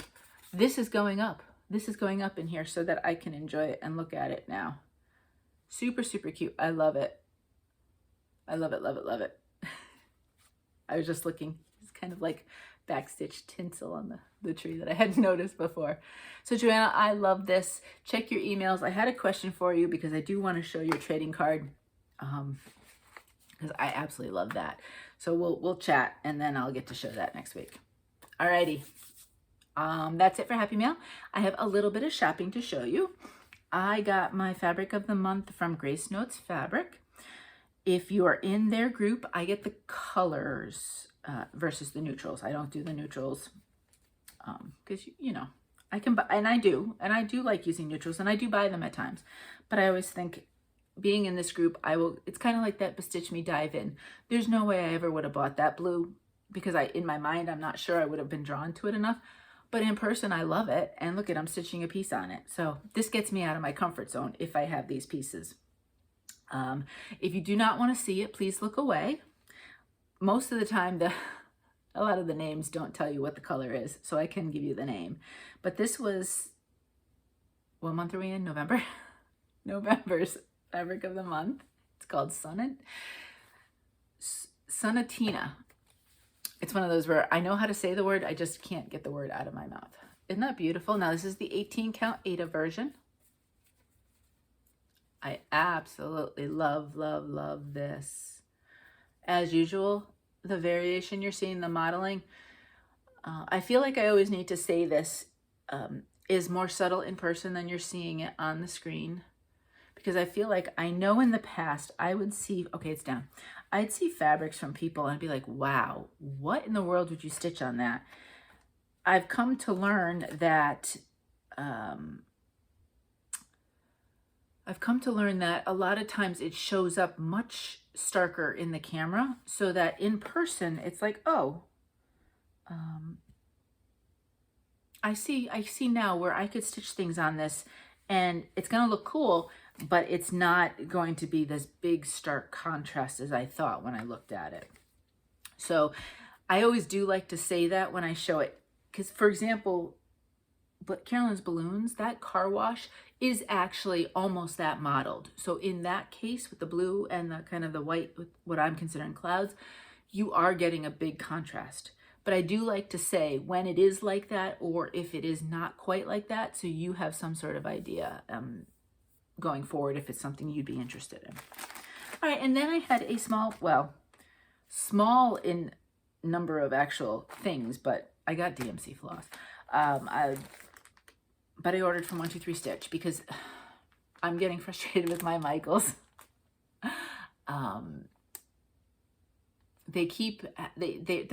Speaker 1: This is going up. This is going up in here so that I can enjoy it and look at it now. Super, super cute. I love it. I love it, love it, love it. I was just looking. It's kind of like backstitch tinsel on the tree that I hadn't noticed before. So Joanna, I love this. Check your emails. I had a question for you because I do want to show your trading card because I absolutely love that. So we'll chat, and then I'll get to show that next week. Alrighty. That's it for Happy Mail. I have a little bit of shopping to show you. I got my fabric of the month from Grace Notes Fabric. If you are in their group, I get the colors versus the neutrals. I don't do the neutrals because, you know, I can buy, and I do like using neutrals, and I do buy them at times. But I always think, being in this group, it's kind of like that Bestitchme dive in. There's no way I ever would have bought that blue because in my mind, I'm not sure I would have been drawn to it enough. But in person, I love it. And look I'm stitching a piece on it. So this gets me out of my comfort zone if I have these pieces. If you do not want to see it, please look away. Most of the time, a lot of the names don't tell you what the color is, so I can give you the name. But this was, what month are we in? November? November's fabric of the month. It's called Sonatina. It's one of those where I know how to say the word, I just can't get the word out of my mouth. Isn't that beautiful? Now this is the 18 count Aida version. I absolutely love, love, love this. As usual, the variation you're seeing, the modeling, I feel like I always need to say this, is more subtle in person than you're seeing it on the screen. Because I feel like I know in the past I would see, okay, it's down. I'd see fabrics from people and I'd be like, wow, what in the world would you stitch on that? I've come to learn that, a lot of times it shows up much starker in the camera, so that in person it's like, oh, I see now where I could stitch things on this and it's going to look cool, but it's not going to be this big stark contrast as I thought when I looked at it. So I always do like to say that when I show it, because for example, but Carolyn's balloons, that car wash is actually almost that modeled. So in that case with the blue and the kind of the white with what I'm considering clouds, you are getting a big contrast. But I do like to say when it is like that, or if it is not quite like that, so you have some sort of idea going forward if it's something you'd be interested in. All right, and then I had a small in number of actual things, but I got DMC floss. But I ordered from 123 Stitch because I'm getting frustrated with my Michaels. They're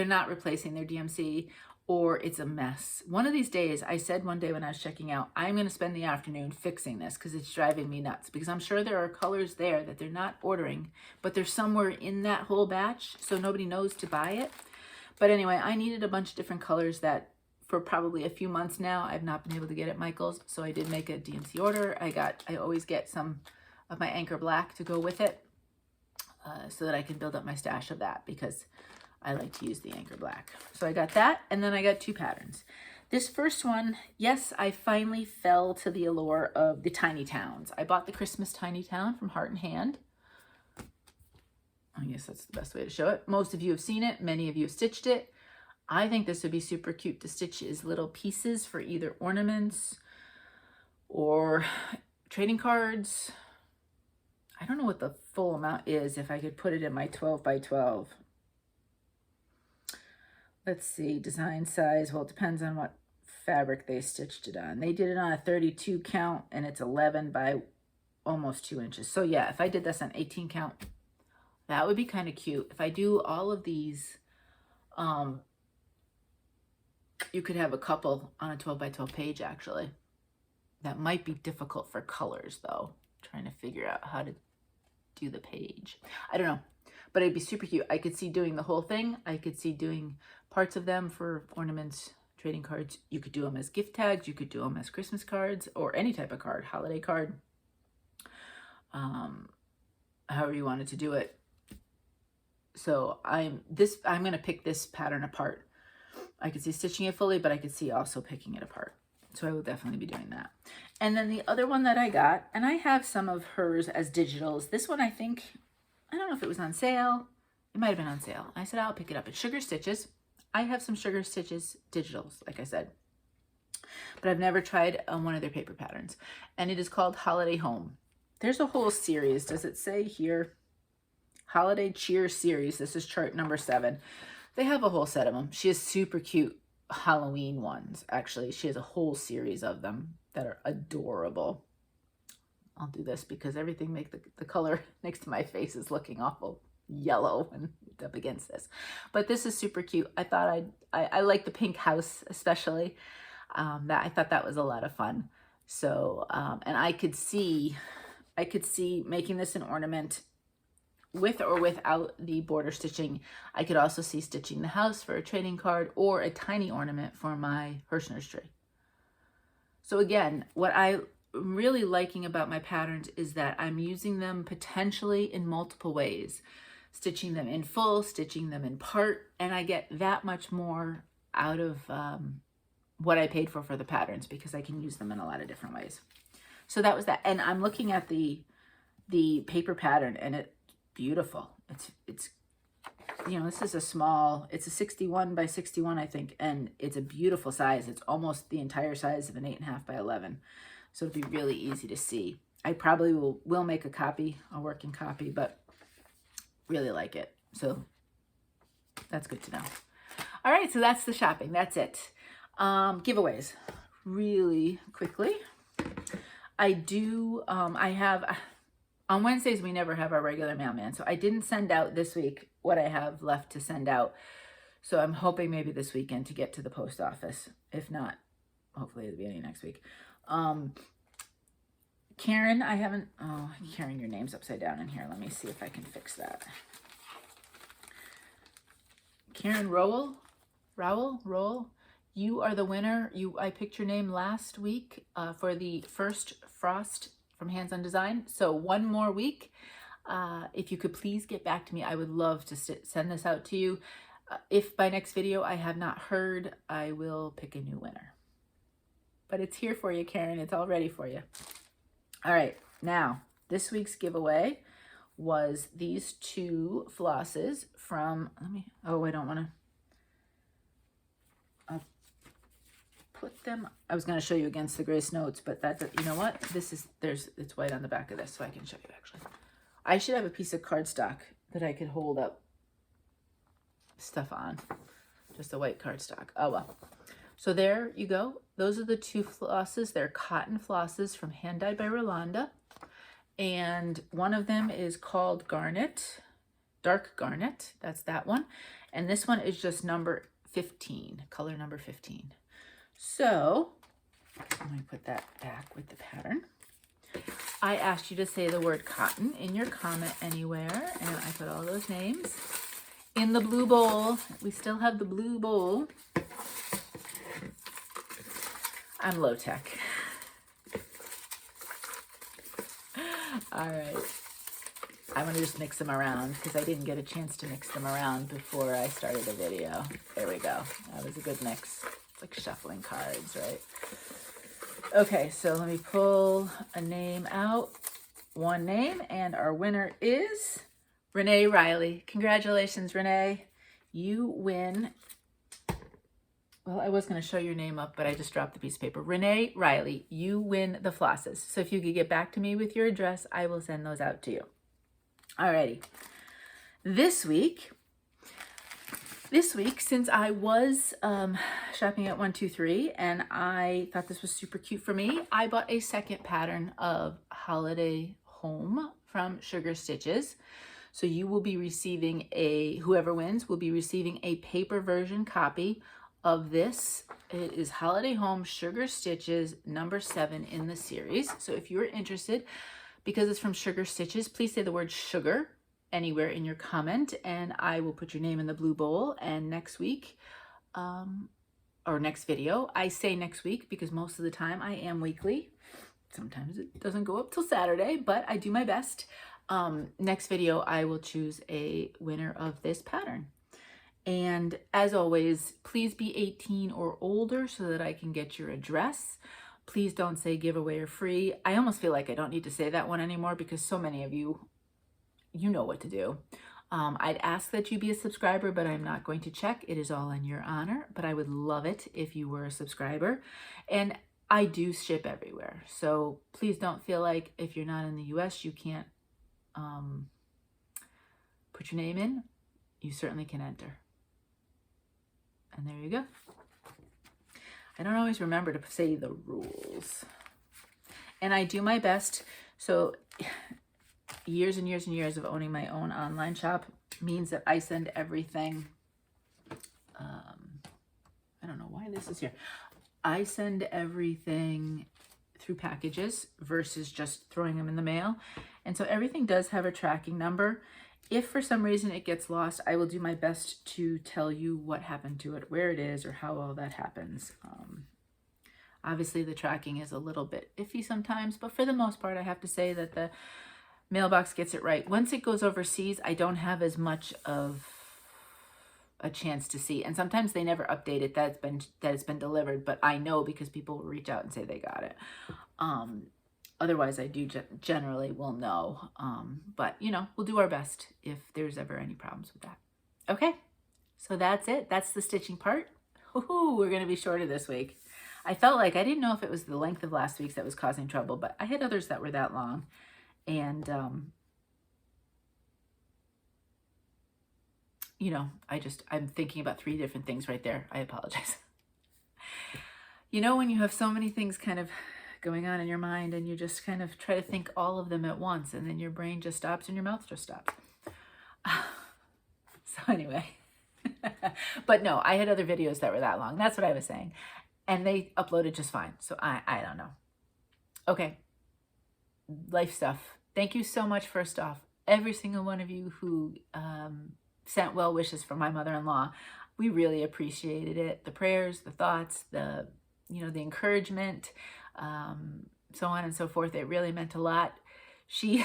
Speaker 1: not replacing their DMC, or it's a mess. One of these days, I said one day when I was checking out, I'm going to spend the afternoon fixing this because it's driving me nuts, because I'm sure there are colors there that they're not ordering, but they're somewhere in that whole batch, so nobody knows to buy it. But anyway, I needed a bunch of different colors that for probably a few months now, I've not been able to get at Michael's, so I did make a DMC order. I always get some of my Anchor Black to go with it, so that I can build up my stash of that, because I like to use the Anchor Black. So I got that, and then I got two patterns. This first one, yes, I finally fell to the allure of the Tiny Towns. I bought the Christmas Tiny Town from Heart and Hand. I guess that's the best way to show it. Most of you have seen it. Many of you have stitched it. I think this would be super cute to stitch as little pieces for either ornaments or trading cards. I don't know what the full amount is, if I could put it in my 12 by 12. Let's see, design size. Well, it depends on what fabric they stitched it on. They did it on a 32 count, and it's 11 by almost 2 inches. So yeah, if I did this on 18 count, that would be kind of cute. If I do all of these, you could have a couple on a 12 by 12 page, actually. That might be difficult for colors, though. Trying to figure out how to do the page. I don't know, but it'd be super cute. I could see doing the whole thing. I could see doing parts of them for ornaments, trading cards. You could do them as gift tags. You could do them as Christmas cards, or any type of card, holiday card. However you wanted to do it. So I'm going to pick this pattern apart. I could see stitching it fully, but I could see also picking it apart. So I will definitely be doing that. And then the other one that I got, and I have some of hers as digitals. This one, I think, I don't know if it was on sale. It might have been on sale. I said, I'll pick it up. It's Sugar Stitches. I have some Sugar Stitches digitals, like I said. But I've never tried one of their paper patterns. And it is called Holiday Home. There's a whole series. Does it say here? Holiday Cheer Series. This is chart number 7. They have a whole set of them. She is super cute. Halloween ones. Actually, she has a whole series of them that are adorable. I'll do this because everything the color next to my face is looking awful yellow and up against this. But this is super cute. I thought I like the pink house especially. That I thought that was a lot of fun. So and I could see making this an ornament with or without the border stitching. I could also see stitching the house for a trading card or a tiny ornament for my Hirschner's tree. So again, what I'm really liking about my patterns is that I'm using them potentially in multiple ways, stitching them in full, stitching them in part, and I get that much more out of what I paid for the patterns because I can use them in a lot of different ways. So that was that. And I'm looking at the paper pattern, and it's beautiful. It's you know, this is a small, it's a 61 by 61, I think, and it's a beautiful size. It's almost the entire size of an 8.5 by 11. So it'll be really easy to see. I probably will make a copy, a working copy, but really like it. So that's good to know. All right, so that's the shopping. That's it. Giveaways really quickly. I do, I have, on Wednesdays, we never have our regular mailman. So I didn't send out this week what I have left to send out. So I'm hoping maybe this weekend to get to the post office. If not, hopefully it'll be any next week. Karen, I haven't, oh, Karen, your name's upside down in here. Let me see if I can fix that. Karen Rowell, you are the winner. I picked your name last week for the first Frost from Hands on Design. So one more week. If you could please get back to me, I would love to send this out to you. If by next video I have not heard, I will pick a new winner. But it's here for you, Karen. It's all ready for you. All right, now this week's giveaway was these two flosses from, oh, I don't want to, I'll put them, I was going to show you against the Grace Notes, but that, you know what, this is, it's white on the back of this, so I can show you actually. I should have a piece of cardstock that I could hold up stuff on, just a white cardstock. Oh, well. So there you go. Those are the two flosses. They're cotton flosses from Hand Dyed by Rolanda. And one of them is called Garnet, Dark Garnet. That's that one. And this one is just number 15, color number 15. So let me put that back with the pattern. I asked you to say the word cotton in your comment anywhere, and I put all those names in the blue bowl. We still have the blue bowl. I'm low tech. All right. I'm going to just mix them around because I didn't get a chance to mix them around before I started the video. There we go. That was a good mix. It's like shuffling cards, right? Okay, so let me pull a name out. One name, and our winner is Renee Riley. Congratulations, Renee. You win. Well, I was going to show your name up, but I just dropped the piece of paper. Renee Riley, you win the flosses. So if you could get back to me with your address, I will send those out to you. Alrighty. This week, since I was shopping at 123 and I thought this was super cute for me, I bought a second pattern of Holiday Home from Sugar Stitches. So you will be receiving whoever wins will be receiving a paper version copy of this. It is Holiday Home Sugar Stitches number 7 in the series. So if you're interested, because it's from Sugar Stitches, please say the word sugar anywhere in your comment, and I will put your name in the blue bowl. And next week, or next video, I say next week because most of the time I am weekly. Sometimes it doesn't go up till Saturday, but I do my best. Next video, I will choose a winner of this pattern. And as always, please be 18 or older so that I can get your address. Please don't say giveaway or free. I almost feel like I don't need to say that one anymore because so many of you, you know what to do. I'd ask that you be a subscriber, but I'm not going to check. It is all in your honor, but I would love it if you were a subscriber. And I do ship everywhere. So please don't feel like if you're not in the US, you can't put your name in. You certainly can enter. And there you go. I don't always remember to say the rules. And I do my best. So years and years and years of owning my own online shop means that I send everything. I don't know why this is here. I send everything through packages versus just throwing them in the mail. And so everything does have a tracking number. If for some reason it gets lost, I will do my best to tell you what happened to it, where it is, or how all that happens. Obviously, the tracking is a little bit iffy sometimes, but for the most part, I have to say that the mailbox gets it right. Once it goes overseas, I don't have as much of a chance to see. And sometimes they never update it that it's been delivered, but I know because people will reach out and say they got it. Otherwise, I do generally will know. But, you know, we'll do our best if there's ever any problems with that. Okay, so that's it. That's the stitching part. Ooh, we're going to be shorter this week. I felt like I didn't know if it was the length of last week's that was causing trouble, but I had others that were that long. And, you know, I'm thinking about 3 different things right there. I apologize. You know, when you have so many things kind of going on in your mind and you just kind of try to think all of them at once and then your brain just stops and your mouth just stops. So anyway, but no, I had other videos that were that long. That's what I was saying. And they uploaded just fine. So I don't know. Okay. Life stuff. Thank you so much, first off, every single one of you who sent well wishes for my mother-in-law. We really appreciated it. The prayers, the thoughts, the encouragement, so on and so forth. It really meant a lot. We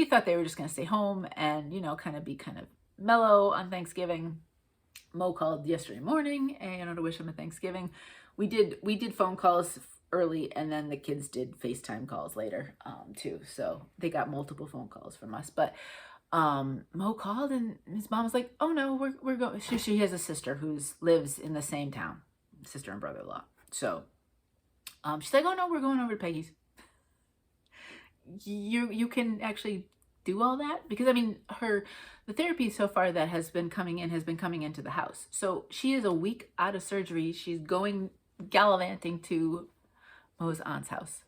Speaker 1: thought they were just going to stay home and, you know, kind of be kind of mellow on Thanksgiving. Mo called yesterday morning and to wish him a Thanksgiving. We did phone calls early, and then the kids did FaceTime calls later too. So they got multiple phone calls from us. But Mo called, and his mom was like, "Oh no, we're going." She has a sister who lives in the same town, sister and brother-in-law. So she's like, "Oh no, we're going over to Peggy's." You can actually do all that, because I mean, the therapy so far that has been coming into the house. So she is a week out of surgery. She's going gallivanting to Mo's aunt's house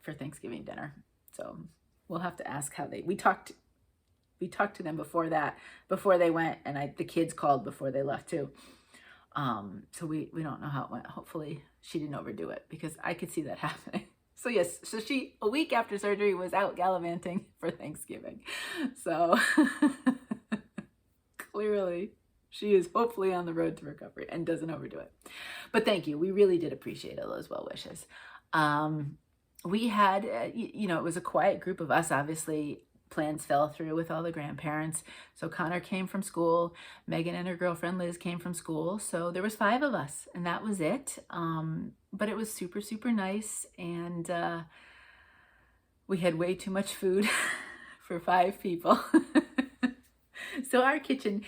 Speaker 1: for Thanksgiving dinner. So we'll have to ask how we talked to them before they went, and the kids called before they left too. So we don't know how it went. Hopefully she didn't overdo it, because I could see that happening. So yes, so she, a week after surgery, was out gallivanting for Thanksgiving. So clearly she is hopefully on the road to recovery and doesn't overdo it. But thank you. We really did appreciate all those well wishes. We had, you know, it was a quiet group of us. Obviously, plans fell through with all the grandparents. So Connor came from school. Megan and her girlfriend Liz came from school. So there was 5 of us, and that was it. But it was super, super nice. And we had way too much food for 5 people. So our kitchen,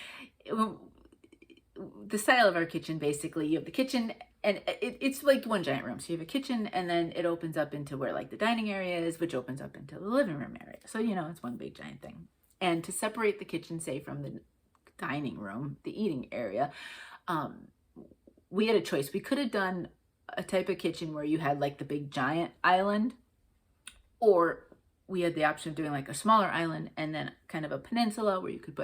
Speaker 1: the style of our kitchen, basically, you have the kitchen, and it's like one giant room. So you have a kitchen, and then it opens up into where like the dining area is, which opens up into the living room area. So, you know, it's one big giant thing. And to separate the kitchen, say, from the dining room, the eating area, we had a choice. We could have done a type of kitchen where you had like the big giant island, or we had the option of doing like a smaller island and then kind of a peninsula where you could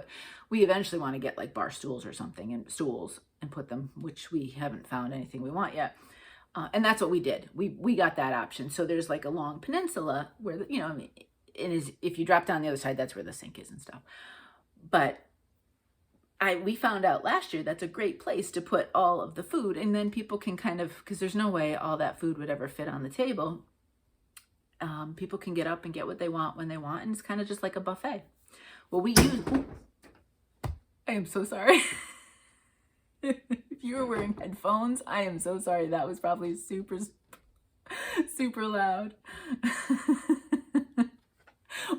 Speaker 1: we eventually want to get like bar stools or something, and stools, and put them, which we haven't found anything we want yet. And that's what we did. We got that option. So there's like a long peninsula where, you know, I mean, if you drop down the other side, that's where the sink is and stuff. But we found out last year that's a great place to put all of the food, and then people can kind of, because there's no way all that food would ever fit on the table. People can get up and get what they want when they want, and it's kind of just like a buffet. Well, we use, I am so sorry. If you were wearing headphones, I am so sorry. That was probably super, super loud.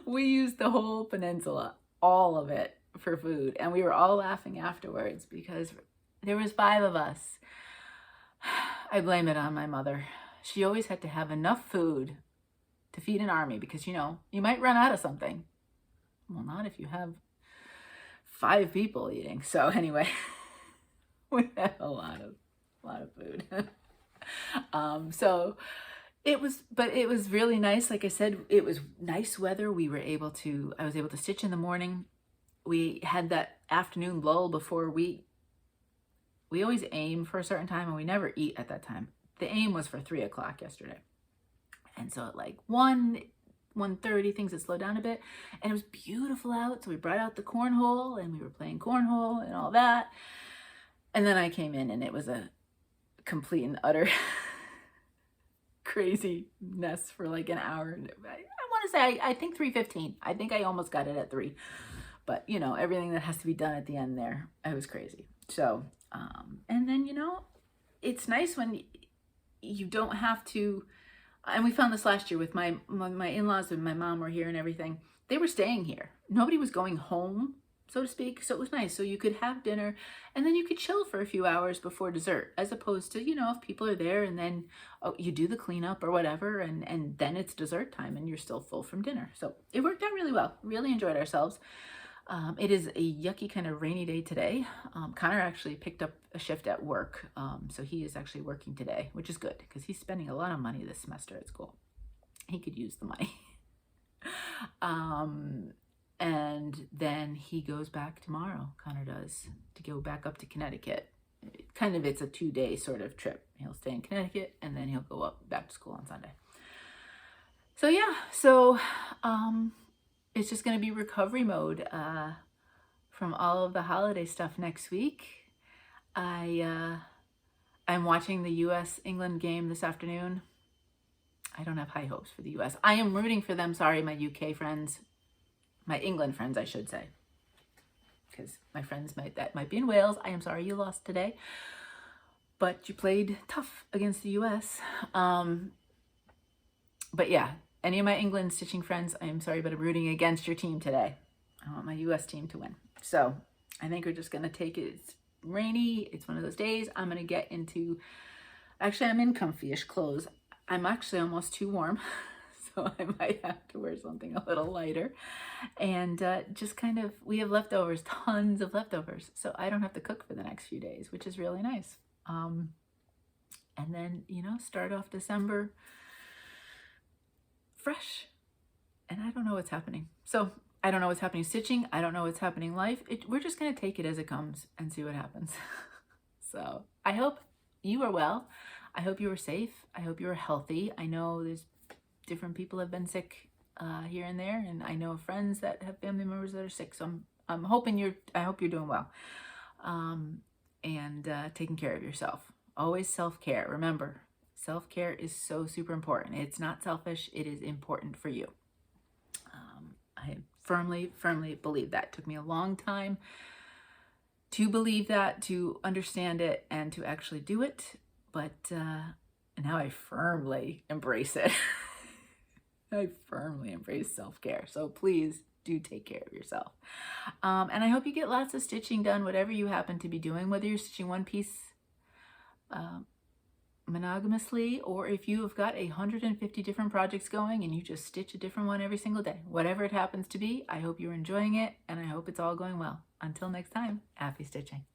Speaker 1: We used the whole peninsula, all of it, for food, and we were all laughing afterwards because there was 5 of us. I blame it on my mother. She always had to have enough food to feed an army, because, you know, you might run out of something. Well, not if you have 5 people eating. So anyway, we had a lot of food. So it was really nice. Like I said, it was nice weather. I was able to stitch in the morning. We had that afternoon lull before we always aim for a certain time, and we never eat at that time. The aim was for 3 o'clock yesterday. And so at like 1:30, things had slowed down a bit, and it was beautiful out. So we brought out the cornhole, and we were playing cornhole and all that. And then I came in, and it was a complete and utter crazy mess for like an hour. I want to say, I think 3:15. I think I almost got it at 3. But, you know, everything that has to be done at the end there, it was crazy. So, and then, you know, it's nice when you don't have to, and we found this last year with my in-laws and my mom were here and everything. They were staying here. Nobody was going home, so to speak. So it was nice. So you could have dinner and then you could chill for a few hours before dessert, as opposed to, you know, if people are there and then you do the cleanup or whatever, and then it's dessert time and you're still full from dinner. So it worked out really well. Really enjoyed ourselves. It is a yucky kind of rainy day today. Connor actually picked up a shift at work, so he is actually working today, which is good because he's spending a lot of money this semester at school. He could use the money. And then he goes back tomorrow, Connor does, to go back up to Connecticut. It's a 2-day sort of trip. He'll stay in Connecticut and then he'll go up back to school on Sunday. So yeah, it's just going to be recovery mode from all of the holiday stuff next week. I'm watching the U.S.-England game this afternoon. I don't have high hopes for the U.S. I am rooting for them. Sorry, my UK friends. My England friends, I should say. Because my friends that might be in Wales. I am sorry you lost today. But you played tough against the U.S. But yeah. Any of my England stitching friends, I am sorry, but I'm rooting against your team today. I want my U.S. team to win. So I think we're just going to take it. It's rainy. It's one of those days. I'm going to get into, actually, I'm in comfy-ish clothes. I'm actually almost too warm, so I might have to wear something a little lighter. And just kind of, we have leftovers, tons of leftovers. So I don't have to cook for the next few days, which is really nice. And then, you know, start off December fresh. And I don't know what's happening. So I don't know what's happening stitching. I don't know what's happening in life. We're just going to take it as it comes and see what happens. So I hope you are well. I hope you were safe. I hope you were healthy. I know there's different people have been sick here and there. And I know friends that have family members that are sick. So I'm hoping I hope you're doing well. And taking care of yourself. Always self-care. Remember, self-care is so super important. It's not selfish. It is important for you. I firmly, firmly believe that. It took me a long time to believe that, to understand it, and to actually do it. But now I firmly embrace it. I firmly embrace self-care. So please do take care of yourself. And I hope you get lots of stitching done, whatever you happen to be doing, whether you're stitching one piece monogamously, or if you have got 150 different projects going and you just stitch a different one every single day. Whatever it happens to be, I hope you're enjoying it, and I hope it's all going well. Until next time, happy stitching.